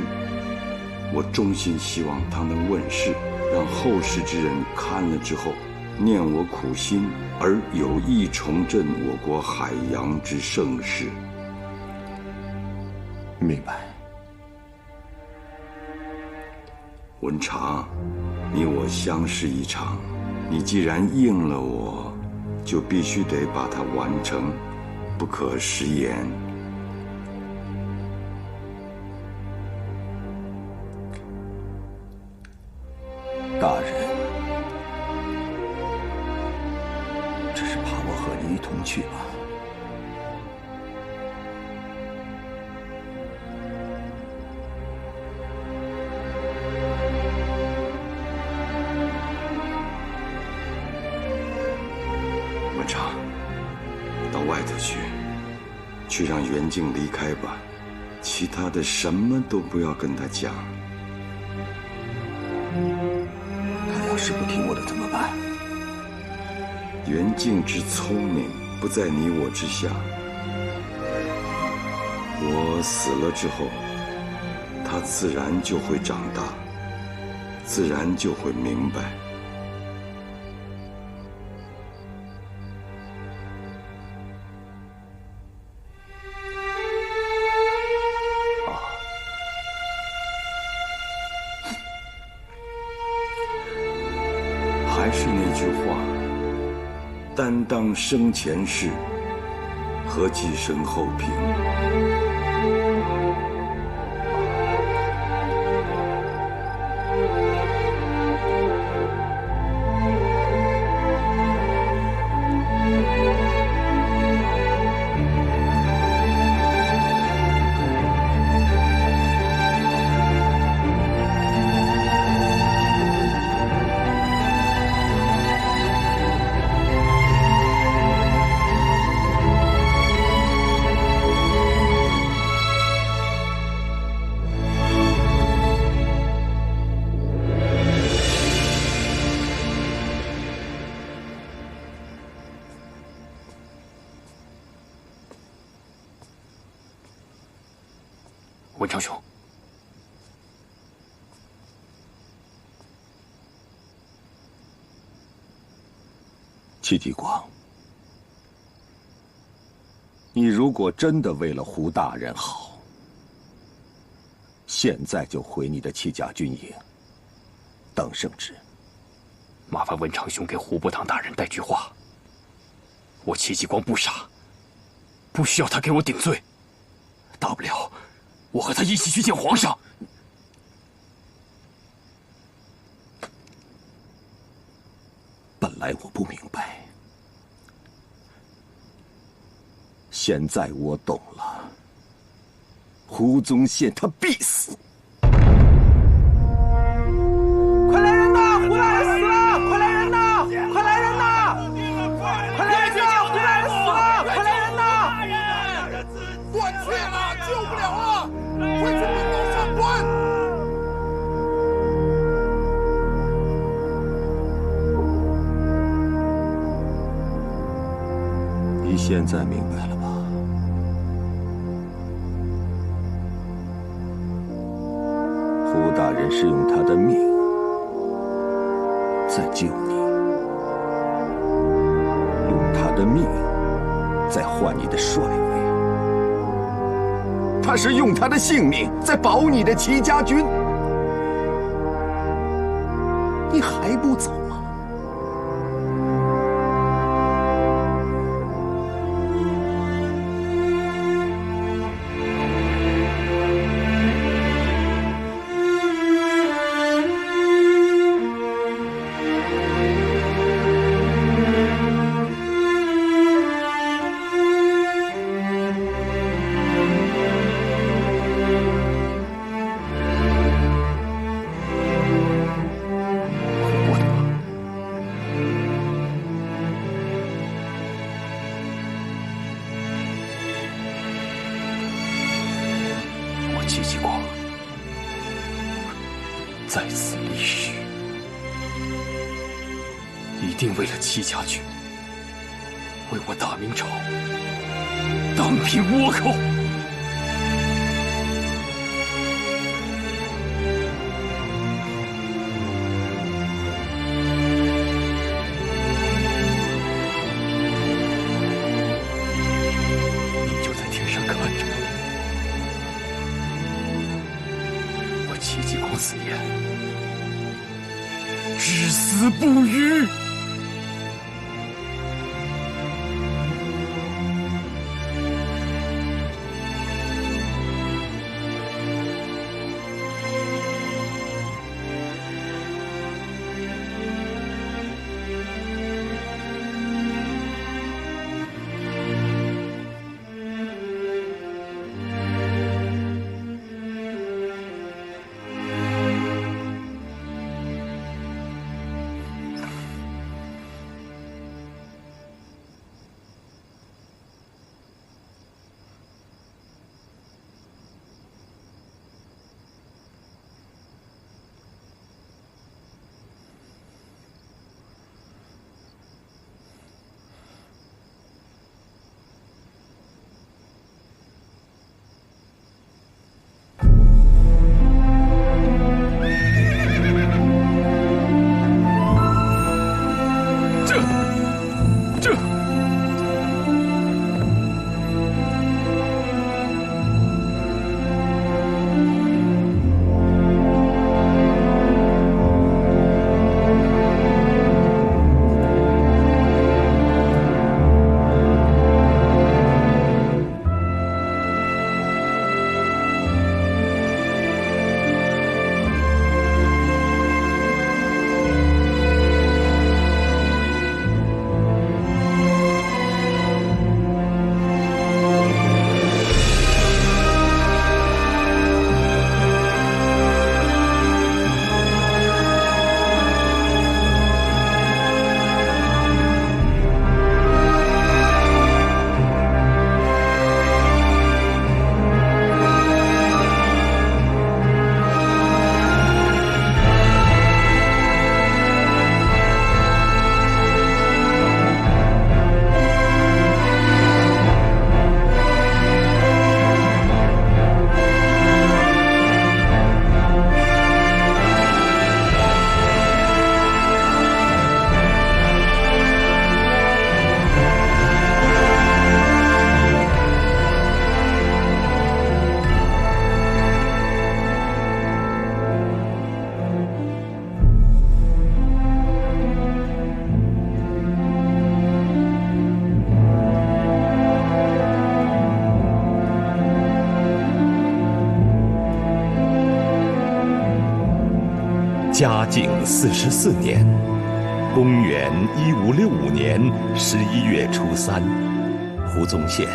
S16: 我衷心希望它能问世，让后世之人看了之后念我苦心，而有意重振我国海洋之盛世。
S17: 明白。
S16: 文长，你我相识一场，你既然应了我，就必须得把它完成，不可食言。
S17: 大人，只是怕我和你一同去吧。
S16: 文长，到外头去让袁静离开吧，其他的什么都不要跟他讲。
S17: 他要是不听我的怎么办？
S16: 袁静之聪明不在你我之下，我死了之后，他自然就会长大，自然就会明白。还是那句话，担当生前事，和跻身后平。
S2: 文昌兄，
S17: 戚继光，你如果真的为了胡大人好，现在就回你的戚家军营，等圣旨。
S2: 麻烦文昌兄给胡伯堂大人带句话。我戚继光不傻，不需要他给我顶罪，大不了我和他一起去见皇上。
S17: 本来我不明白，现在我懂了。胡宗宪他必死！
S9: 快来人呐！胡大人死了！快来人呐！快来人呐！快来人呐！胡大人死了！快来人呐！断气了，救不了了！快去门口上官！
S17: 你现在明白了吧？胡大人是用他的命在救你，用他的命在换你的帅位，他是用他的性命在保你的戚家军，你还不走吗？
S2: 戚继光在此立誓，一定为了戚家军，为我大明朝当平倭寇。你就在天上看着我戚继光此言，至死不渝。
S10: 嘉靖44年，公元1565年11月初3，胡宗宪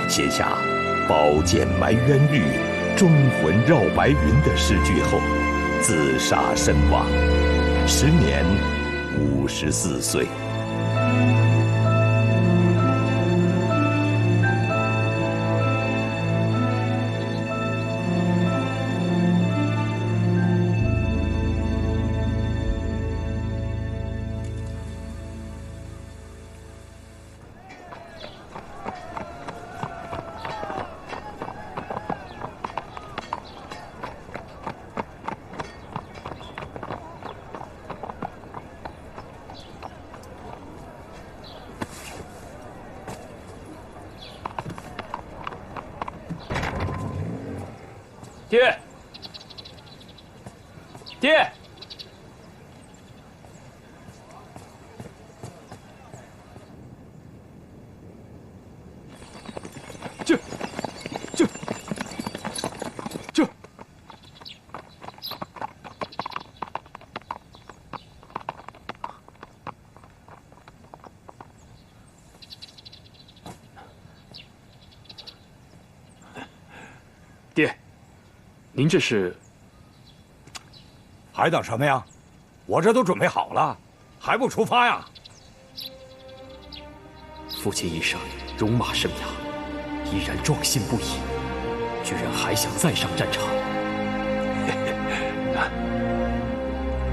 S10: 写下“宝剑埋冤狱，忠魂绕白云”的诗句后，自杀身亡，时年54岁。
S2: 爹，爹，爹，您这是？
S20: 还等什么呀？我这都准备好了，还不出发呀？
S2: 父亲一生戎马生涯，依然壮心不已，居然还想再上战场。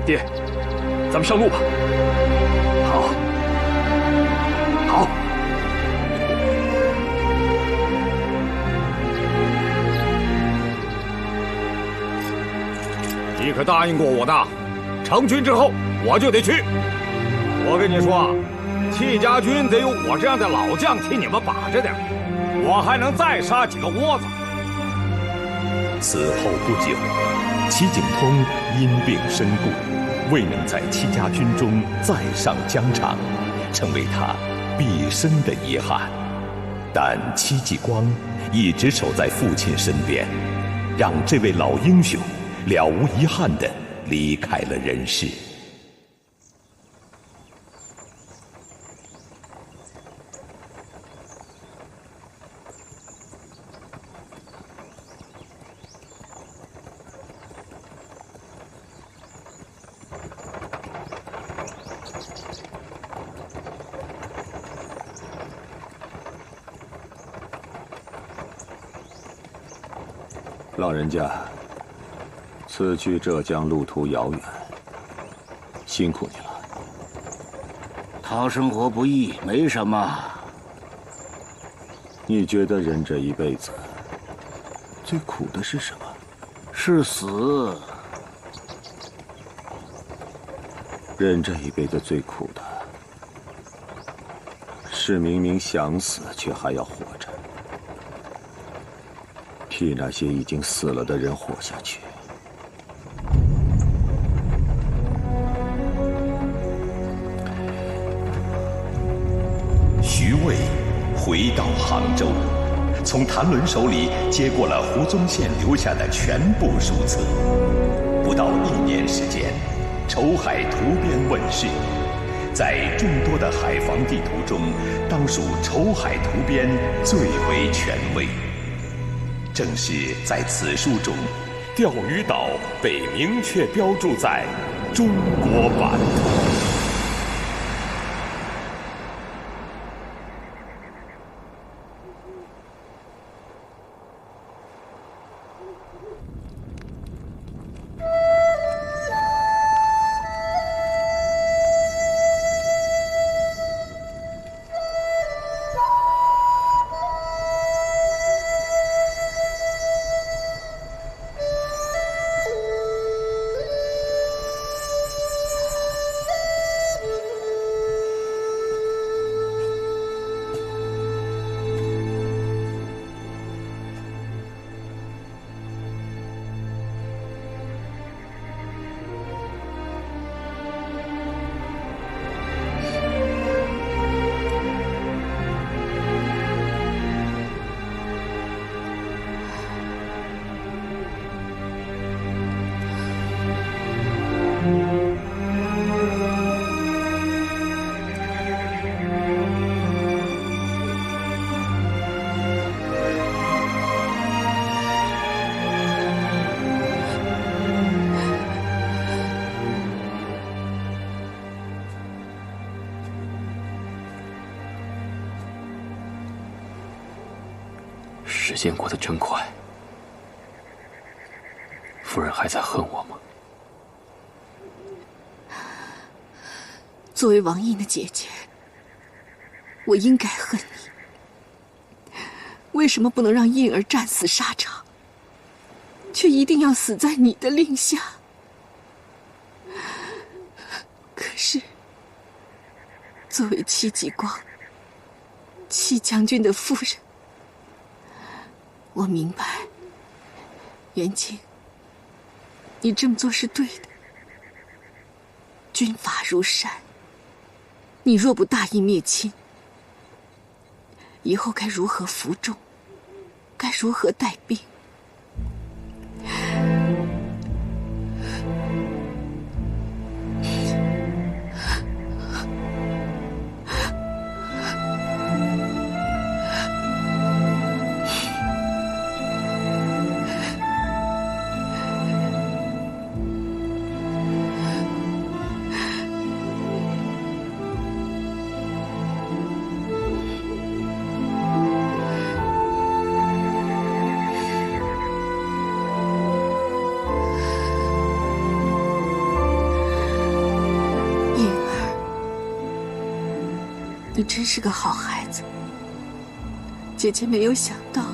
S2: 爹，咱们上路吧。
S20: 好，好。你可答应过我的，成军之后我就得去。我跟你说，戚家军得有我这样的老将替你们把着点，我还能再杀几个窝子。
S10: 此后不久，戚景通因病身故，未能在戚家军中再上疆场，成为他毕生的遗憾。但戚继光一直守在父亲身边，让这位老英雄了无遗憾地离开了人世。
S17: 老人家，此去浙江路途遥远，辛苦你了。
S6: 讨生活不易，没什么。
S17: 你觉得人这一辈子最苦的是什么？
S6: 是死。
S17: 人这一辈子最苦的是明明想死，却还要活着，替那些已经死了的人活下去。
S10: 徐渭回到杭州，从谭纶手里接过了胡宗宪留下的全部书册。不到1年时间，《筹海图编》问世，在众多的海防地图中，当属《筹海图编》最为权威。正是在此书中，钓鱼岛被明确标注在中国版图。
S2: 时间过得真快。夫人还在恨我吗？
S11: 作为王印的姐姐，我应该恨你。为什么不能让印儿战死沙场，却一定要死在你的令下？可是，作为戚继光，戚将军的夫人，我明白，元清，你这么做是对的。军法如山，你若不大义灭亲，以后该如何服众？该如何带兵？你真是个好孩子，姐姐没有想到，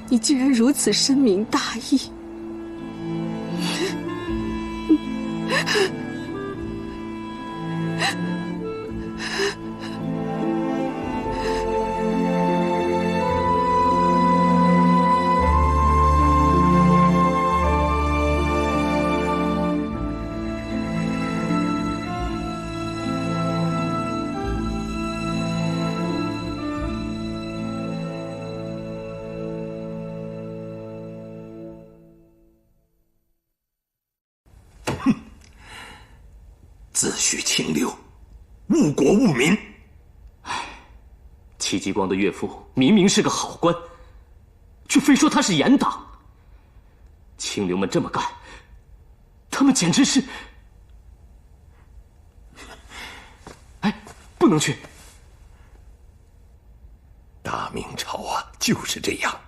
S11: 你竟然如此深明大义。
S14: 自诩清流，误国误民。
S4: 戚继光的岳父明明是个好官，却非说他是严党。清流们这么干，他们简直是……哎，不能去！
S14: 大明朝啊，就是这样。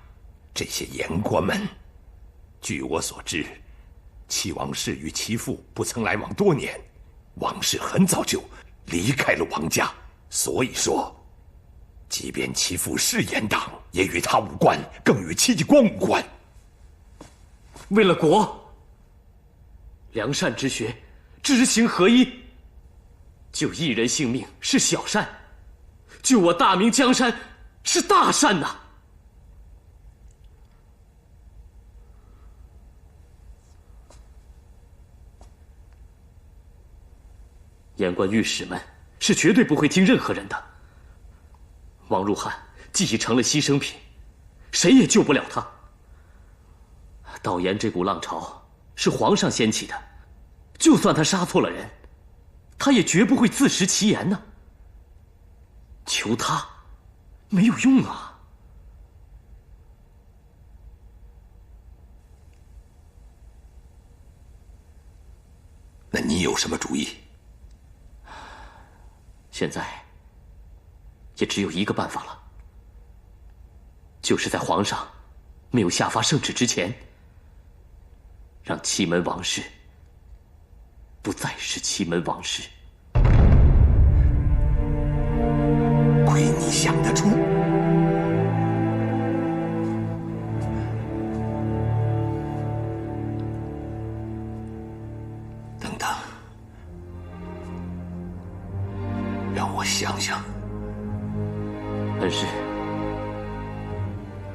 S14: 这些言官们，据我所知，戚王室与其父不曾来往多年。王氏很早就离开了王家，所以说，即便其父是严党，也与他无关，更与戚继光无关。
S4: 为了国，良善之学，知行合一。救一人性命是小善，救我大明江山是大善呐！言官御史们是绝对不会听任何人的。王入汉既已成了牺牲品，谁也救不了他。导言这股浪潮是皇上掀起的，就算他杀错了人，他也绝不会自食其言呢。求他没有用啊。
S14: 那你有什么主意？
S4: 现在也只有一个办法了，就是在皇上没有下发圣旨之前，让祁门王氏不再是祁门王氏。
S14: 亏你想得出！等等，让我想想。
S4: 恩师，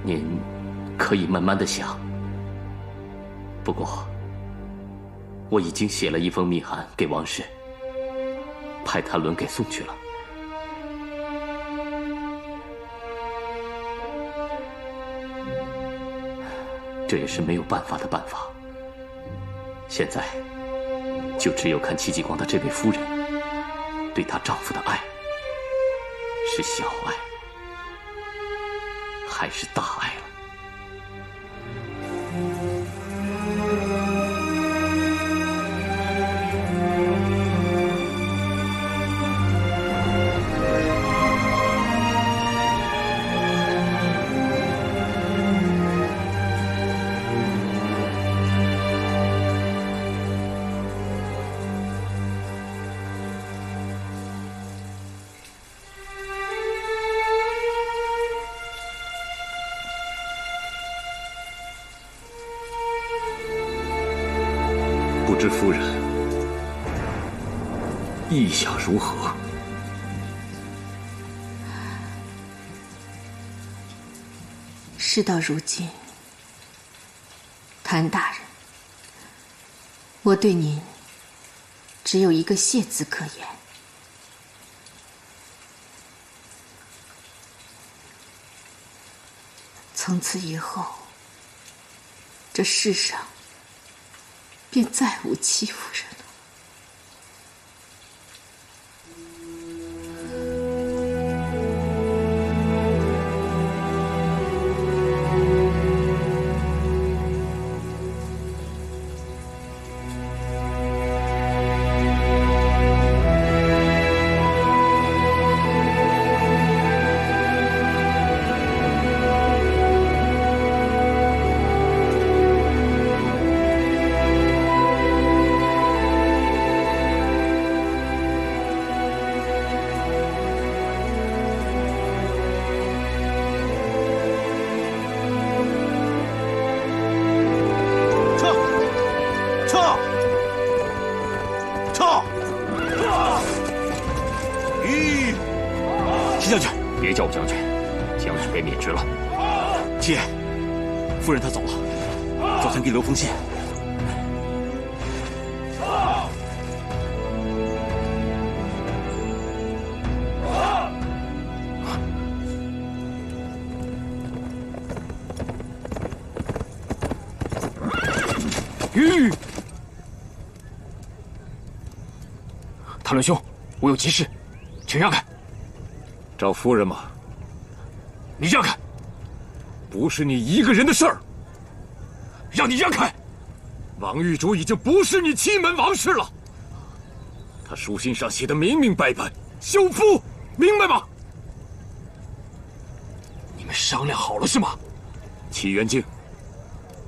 S4: 您可以慢慢的想。不过，我已经写了一封密函给王氏，派谭伦给送去了。这也是没有办法的办法。现在，就只有看戚继光的这位夫人对她丈夫的爱，是小爱，还是大爱了。
S15: 知夫人意下如何？
S11: 事到如今，谭大人，我对您只有一个谢字可言。从此以后，这世上便再无戚夫人了。
S8: 石将军，
S2: 别叫我将军，将军被免职了。
S8: 七爷，夫人她走了，早前给留封信。
S2: 谭伦兄，我有急事，请让开。
S15: 找夫人吗？
S2: 你让开！
S15: 不是你一个人的事儿。
S2: 让你让开！
S15: 王玉竹已经不是你七门王氏了。他书信上写的明明白白，休夫，明白吗？
S2: 你们商量好了是吗？
S15: 戚元敬，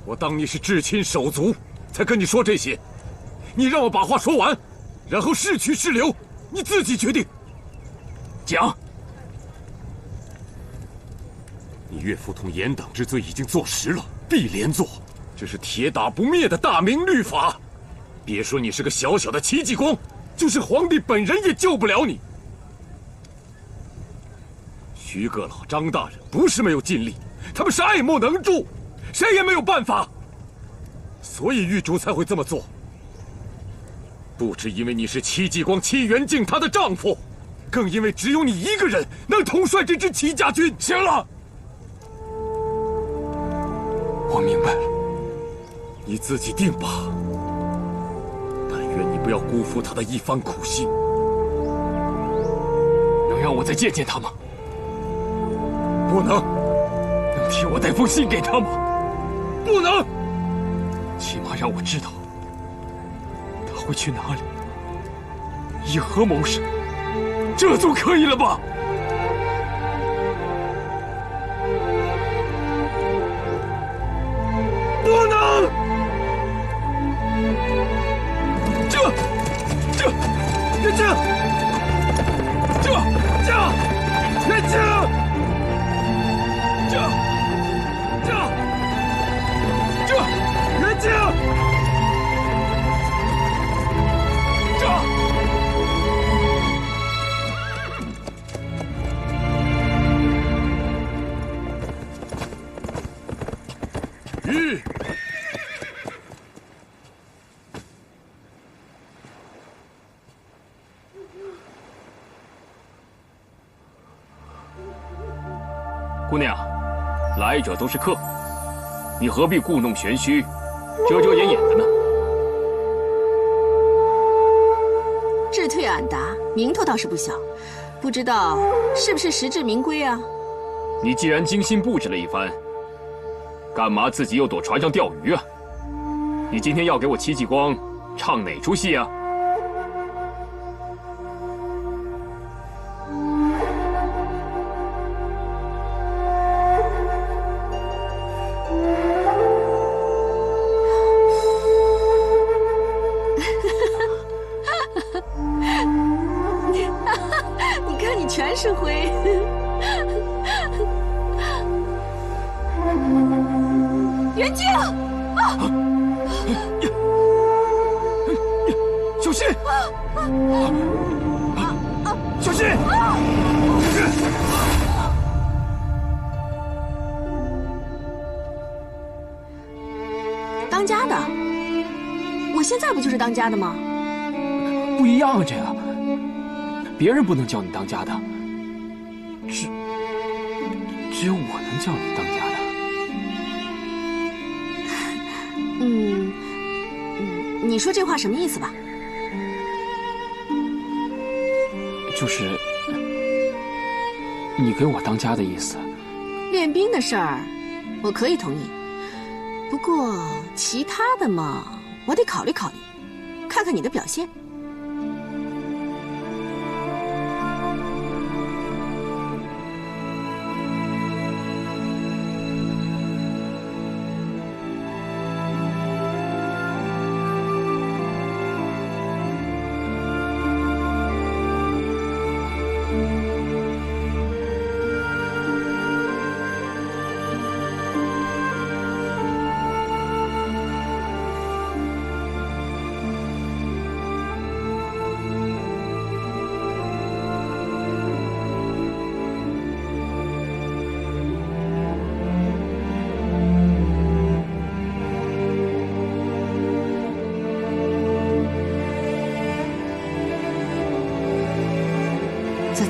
S15: 我当你是至亲手足，才跟你说这些。你让我把话说完，然后是去是留，你自己决定。
S2: 讲。
S15: 你岳父同严党之罪已经坐实了，必连坐，这是铁打不灭的大明律法。别说你是个小小的戚继光，就是皇帝本人也救不了你。徐阁老、张大人不是没有尽力，他们是爱莫能助，谁也没有办法。所以玉竹才会这么做。不只因为你是戚继光、戚元敬他的丈夫，更因为只有你一个人能统帅这支戚家军。行了，
S2: 我明白了，
S15: 你自己定吧。但愿你不要辜负他的一番苦心。
S2: 能让我再见见他吗？
S15: 不能。
S2: 能替我带封信给他吗？
S15: 不能。
S2: 起码让我知道他会去哪里，以何谋生，这总可以了吧？
S15: 不能！元敬，元敬，元敬。
S2: 姑娘，来者都是客，你何必故弄玄虚，遮遮掩掩的呢？
S11: 智退俺答，名头倒是不小，不知道是不是实至名归啊？
S2: 你既然精心布置了一番，干嘛自己又躲船上钓鱼啊？你今天要给我戚继光唱哪出戏啊？
S11: 你看你全是灰。元敬啊！
S3: 小心！小心！
S11: 当家的，我现在不就是当家的吗？
S4: 不一样啊，这个，别人不能叫你当家的，只有我能叫你当家的。
S11: 你说这话什么意思吧？
S4: 就是你给我当家的意思。
S11: 练兵的事儿，我可以同意。不过其他的嘛，我得考虑考虑，看看你的表现。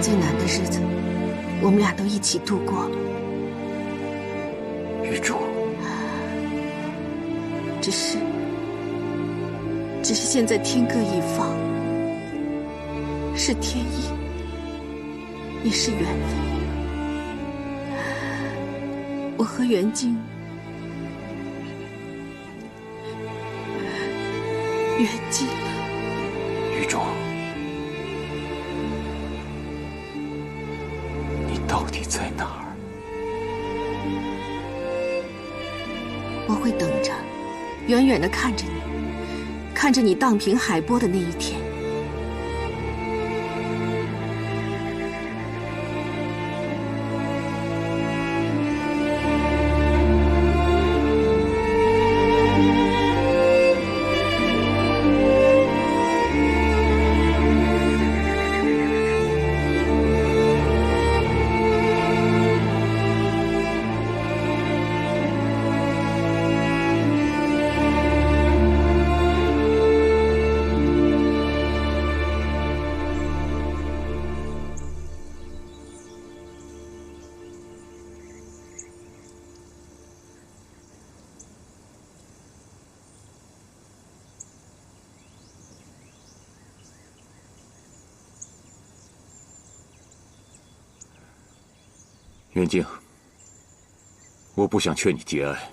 S11: 最难的日子，我们俩都一起度过了。
S4: 玉珠，
S11: 只是现在天各一方，是天意，也是缘分。我和袁静缘尽了。
S4: 玉珠。到底在哪儿？
S11: 我会等着，远远地看着你，看着你荡平海波的那一天。
S15: 袁静，我不想劝你节哀，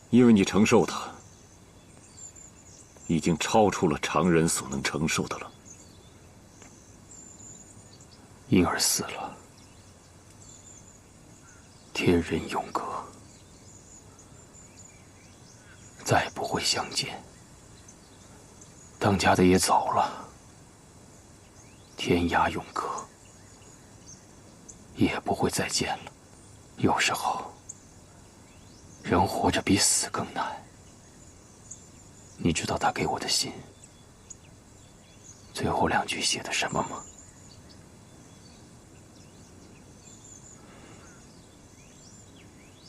S15: 因为你承受的已经超出了常人所能承受的了。
S4: 婴儿死了，天人永隔，再也不会相见。当家的也走了，天涯永隔。也不会再见了。有时候，人活着比死更难。你知道他给我的信最后2句写的什么吗？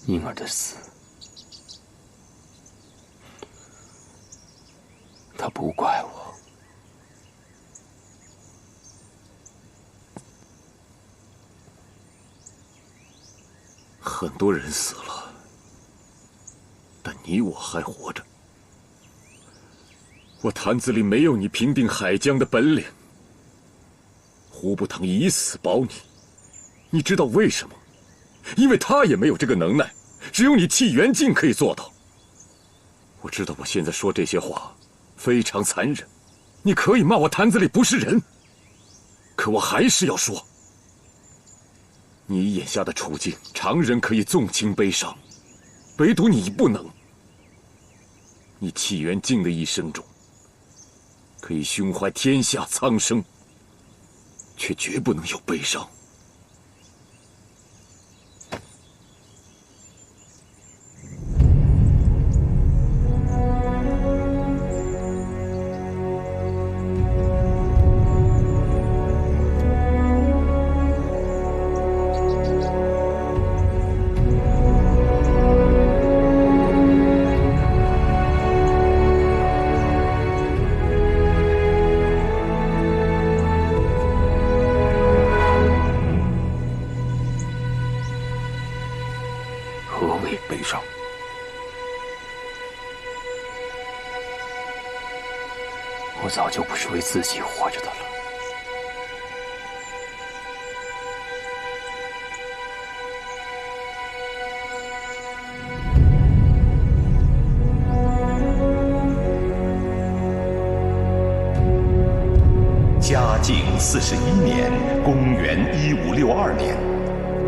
S4: 婴儿的死，他不怪我。
S15: 很多人死了，但你我还活着。我坛子里没有你平定海疆的本领。胡不堂以死保你，你知道为什么？因为他也没有这个能耐，只有你替袁静可以做到。我知道我现在说这些话非常残忍，你可以骂我坛子里不是人，可我还是要说。你眼下的处境，常人可以纵情悲伤，唯独你不能。你弃袁静的一生中，可以胸怀天下苍生，却绝不能有悲伤。
S2: 早就不是为自己活着的了。
S10: 嘉靖41年，公元1562年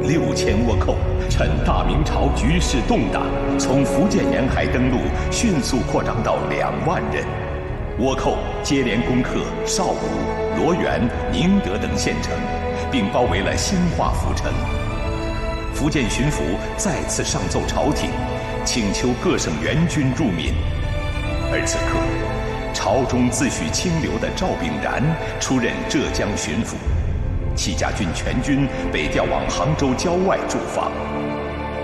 S10: ，6000倭寇趁大明朝局势动荡，从福建沿海登陆，迅速扩张到2万人。倭寇接连攻克邵武、罗源、宁德等县城，并包围了兴化府城。福建巡抚再次上奏朝廷，请求各省援军入闽。而此刻，朝中自诩清流的赵炳然出任浙江巡抚，戚家军全军被调往杭州郊外驻防。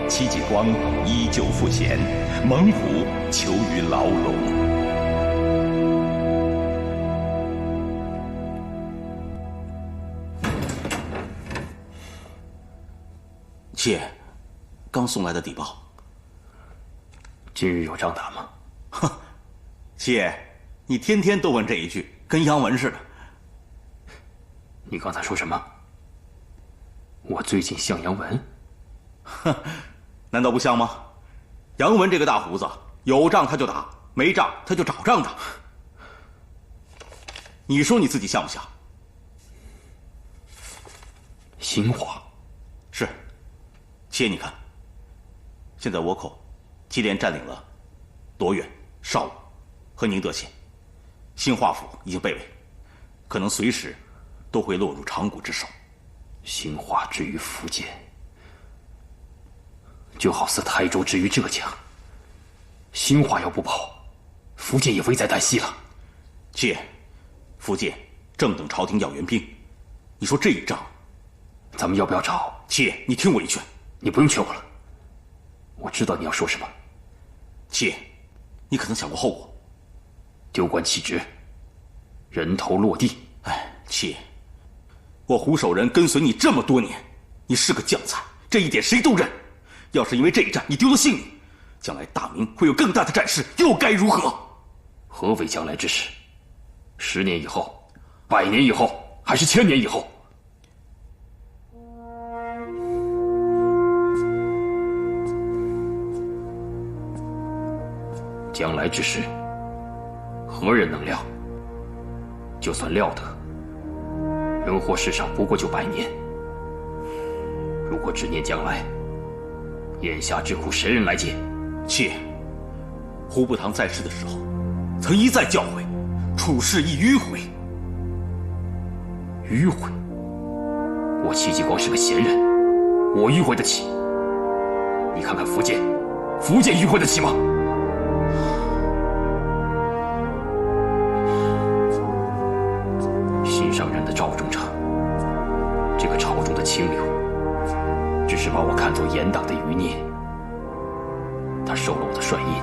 S10: 戚继光依旧赋闲，猛虎囚于牢笼。
S8: 妾刚送来的底报。
S2: 今日有仗打吗？
S8: 哼，妾，你天天都问这一句，跟杨文似的。
S2: 你刚才说什么？我最近像杨文？
S8: 哼，难道不像吗？杨文这个大胡子，有仗他就打，没仗他就找仗打。你说你自己像不像？
S2: 兴化
S8: 是。妾，你看，现在倭寇接连占领了罗源、邵武和宁德县，兴化府已经被围，可能随时都会落入长谷之手。
S2: 兴化之于福建，就好似台州之于浙江。兴化要不保，福建也危在旦夕了。
S8: 妾，福建正等朝廷要援兵，你说这一仗，
S2: 咱们要不要找？
S8: 妾，你听我一劝。
S2: 你不用劝我了，我知道你要说什么。
S8: 妾，你可曾想过后果？
S2: 丢官弃职，人头落地。
S8: 哎，妾，我胡守仁跟随你这么多年，你是个将才，这一点谁都认。要是因为这一战你丢了性命，将来大明会有更大的战事，又该如何？
S2: 何为将来之事？10年以后，100年以后，还是1000年以后？将来之事，何人能料？就算料得，人活世上不过就100年。如果只念将来，眼下之苦谁人来解？
S8: 妾，胡步堂在世的时候，曾一再教诲，处事宜迂回。
S2: 迂回？我戚继光是个贤人，我迂回得起？你看看福建，福建迂回得起吗？心上人的赵忠诚，这个朝中的清流，只是把我看作严党的余孽。他收了我的帅印，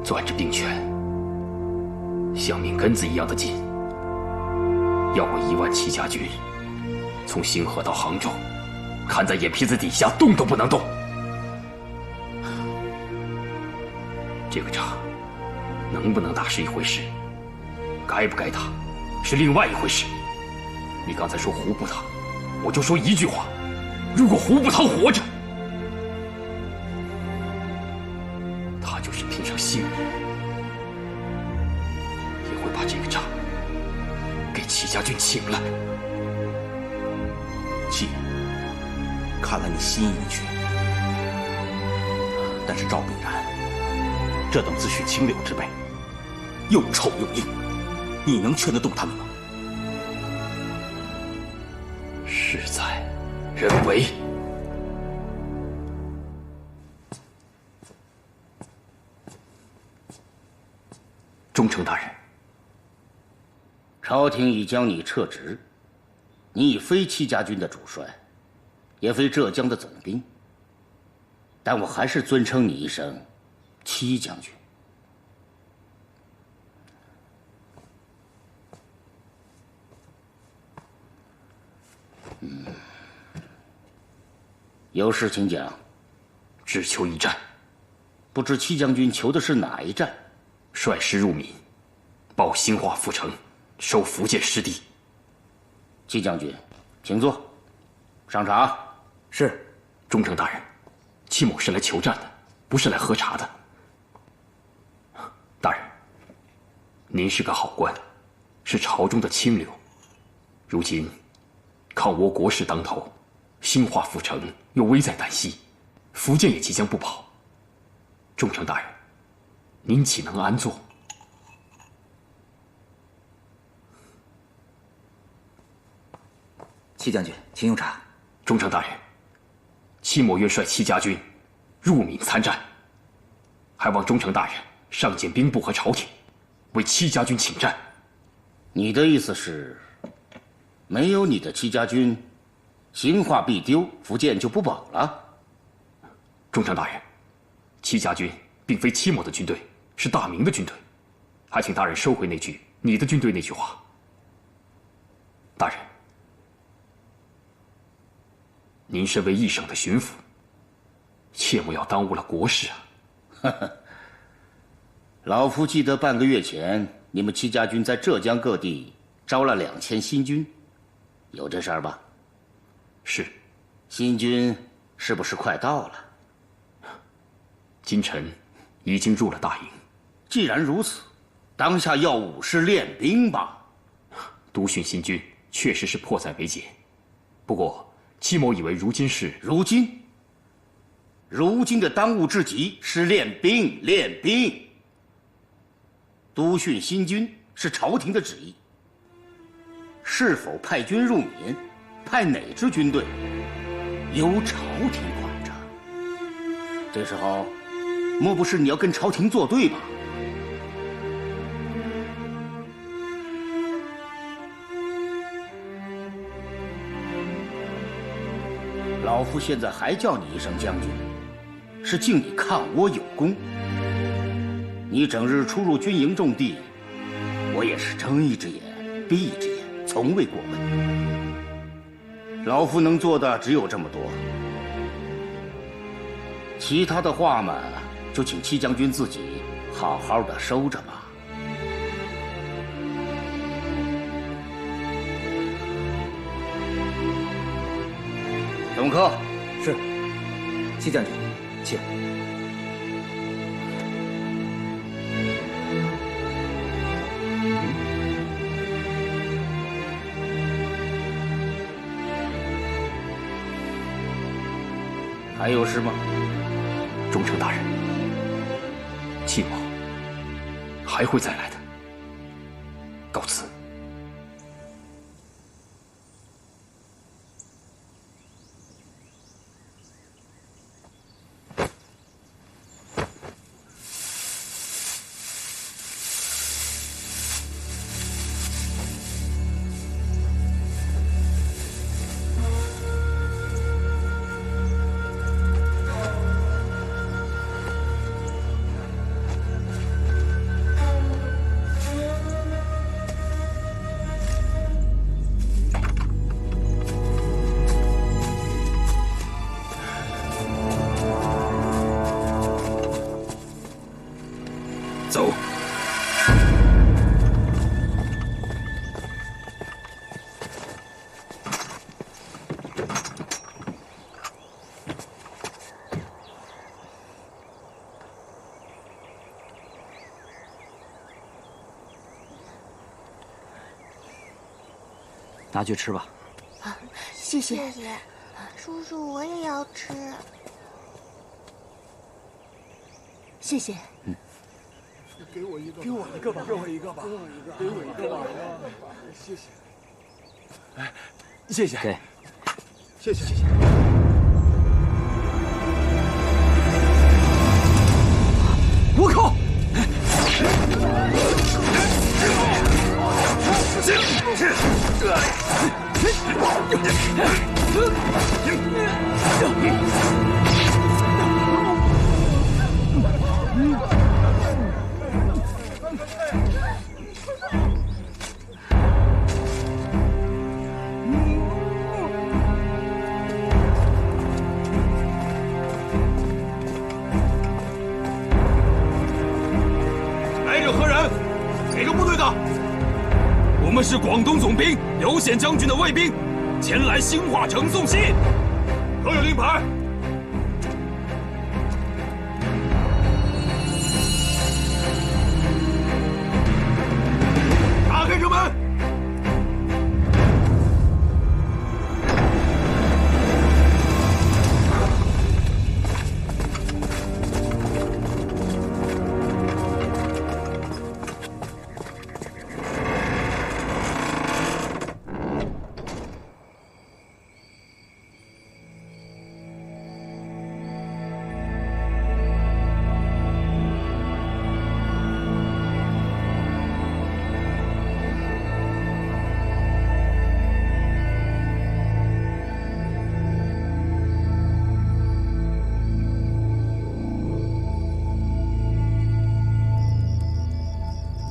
S2: 攥着兵权，像命根子一样的紧，要我1万戚家军从兴河到杭州，看在眼皮子底下，动都不能动。这个仗能不能打是一回事，该不该打是另外一回事。你刚才说胡步堂，我就说一句话：如果胡步堂活着，他就是拼上性命，也会把这个仗给戚家军请来。
S8: 妾，看来你心意已决。但是赵炳然这等自诩清流之辈，又臭又硬，你能劝得动他们吗？
S2: 事在人为。忠诚大人，
S21: 朝廷已将你撤职，你已非戚家军的主帅，也非浙江的总兵，但我还是尊称你一声戚将军。有事请讲。
S2: 只求一战。
S21: 不知戚将军求的是哪一战？
S2: 率师入闽，报兴化府城，收福建失地。
S21: 戚将军，请坐。上茶。
S2: 是，忠诚大人，戚某是来求战的，不是来喝茶的。大人，您是个好官，是朝中的清流。如今，抗倭国事当头，兴化府城又危在旦夕，福建也即将不保。忠诚大人，您岂能安坐？
S18: 戚将军，请用茶。
S2: 忠诚大人，戚某愿率戚家军入闽参战，还望忠诚大人上谏兵部和朝廷，为戚家军请战。
S21: 你的意思是，没有你的戚家军，兴化必丢，福建就不保了？
S2: 忠诚大人，戚家军并非戚某的军队，是大明的军队，还请大人收回那句“你的军队”那句话。大人，您身为一省的巡抚，切莫要耽误了国事啊！
S21: 老夫记得半个月前，你们戚家军在浙江各地招了2000新军，有这事儿吧？
S2: 是。
S21: 新军是不是快到了？
S2: 今晨已经入了大营。
S21: 既然如此，当下要武士练兵吧。
S2: 督训新军确实是迫在眉睫，不过戚某以为如今是
S21: 如今的当务之急是练兵，练兵。督训新军是朝廷的旨意，是否派军入闽，派哪支军队，由朝廷管着。这时候，莫不是你要跟朝廷作对吧？老夫现在还叫你一声将军，是敬你抗倭有功。你整日出入军营重地，我也是睁一只眼闭一只眼，从未过问。老夫能做的只有这么多，其他的话嘛，就请戚将军自己好好的收着吧。总科，
S18: 是。戚将军，请。
S21: 还有事吗？
S2: 忠诚大人，戚某还会再来的。告辞。走。
S18: 拿去吃吧。
S1: 谢谢。谢谢，叔叔，我也要吃。谢谢。
S9: 给我一个，给我一个吧，给我一个吧，给我一个吧，谢谢。哎，谢谢。
S18: 给。
S9: 谢谢，谢谢。倭寇！
S3: 来者何人？哪个部队的？们是广东总兵刘显将军的卫兵，前来兴化城送信。可有令牌？打开城门！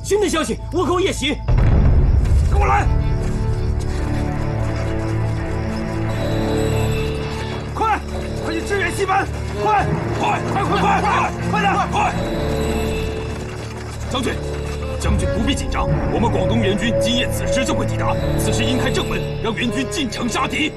S4: 新的消息，倭寇夜袭！
S3: 跟我来！
S9: 快去支援西门！快点！
S3: 快！将军不必紧张，我们广东援军今夜此时就会抵达，此时应开正门，让援军进城杀敌。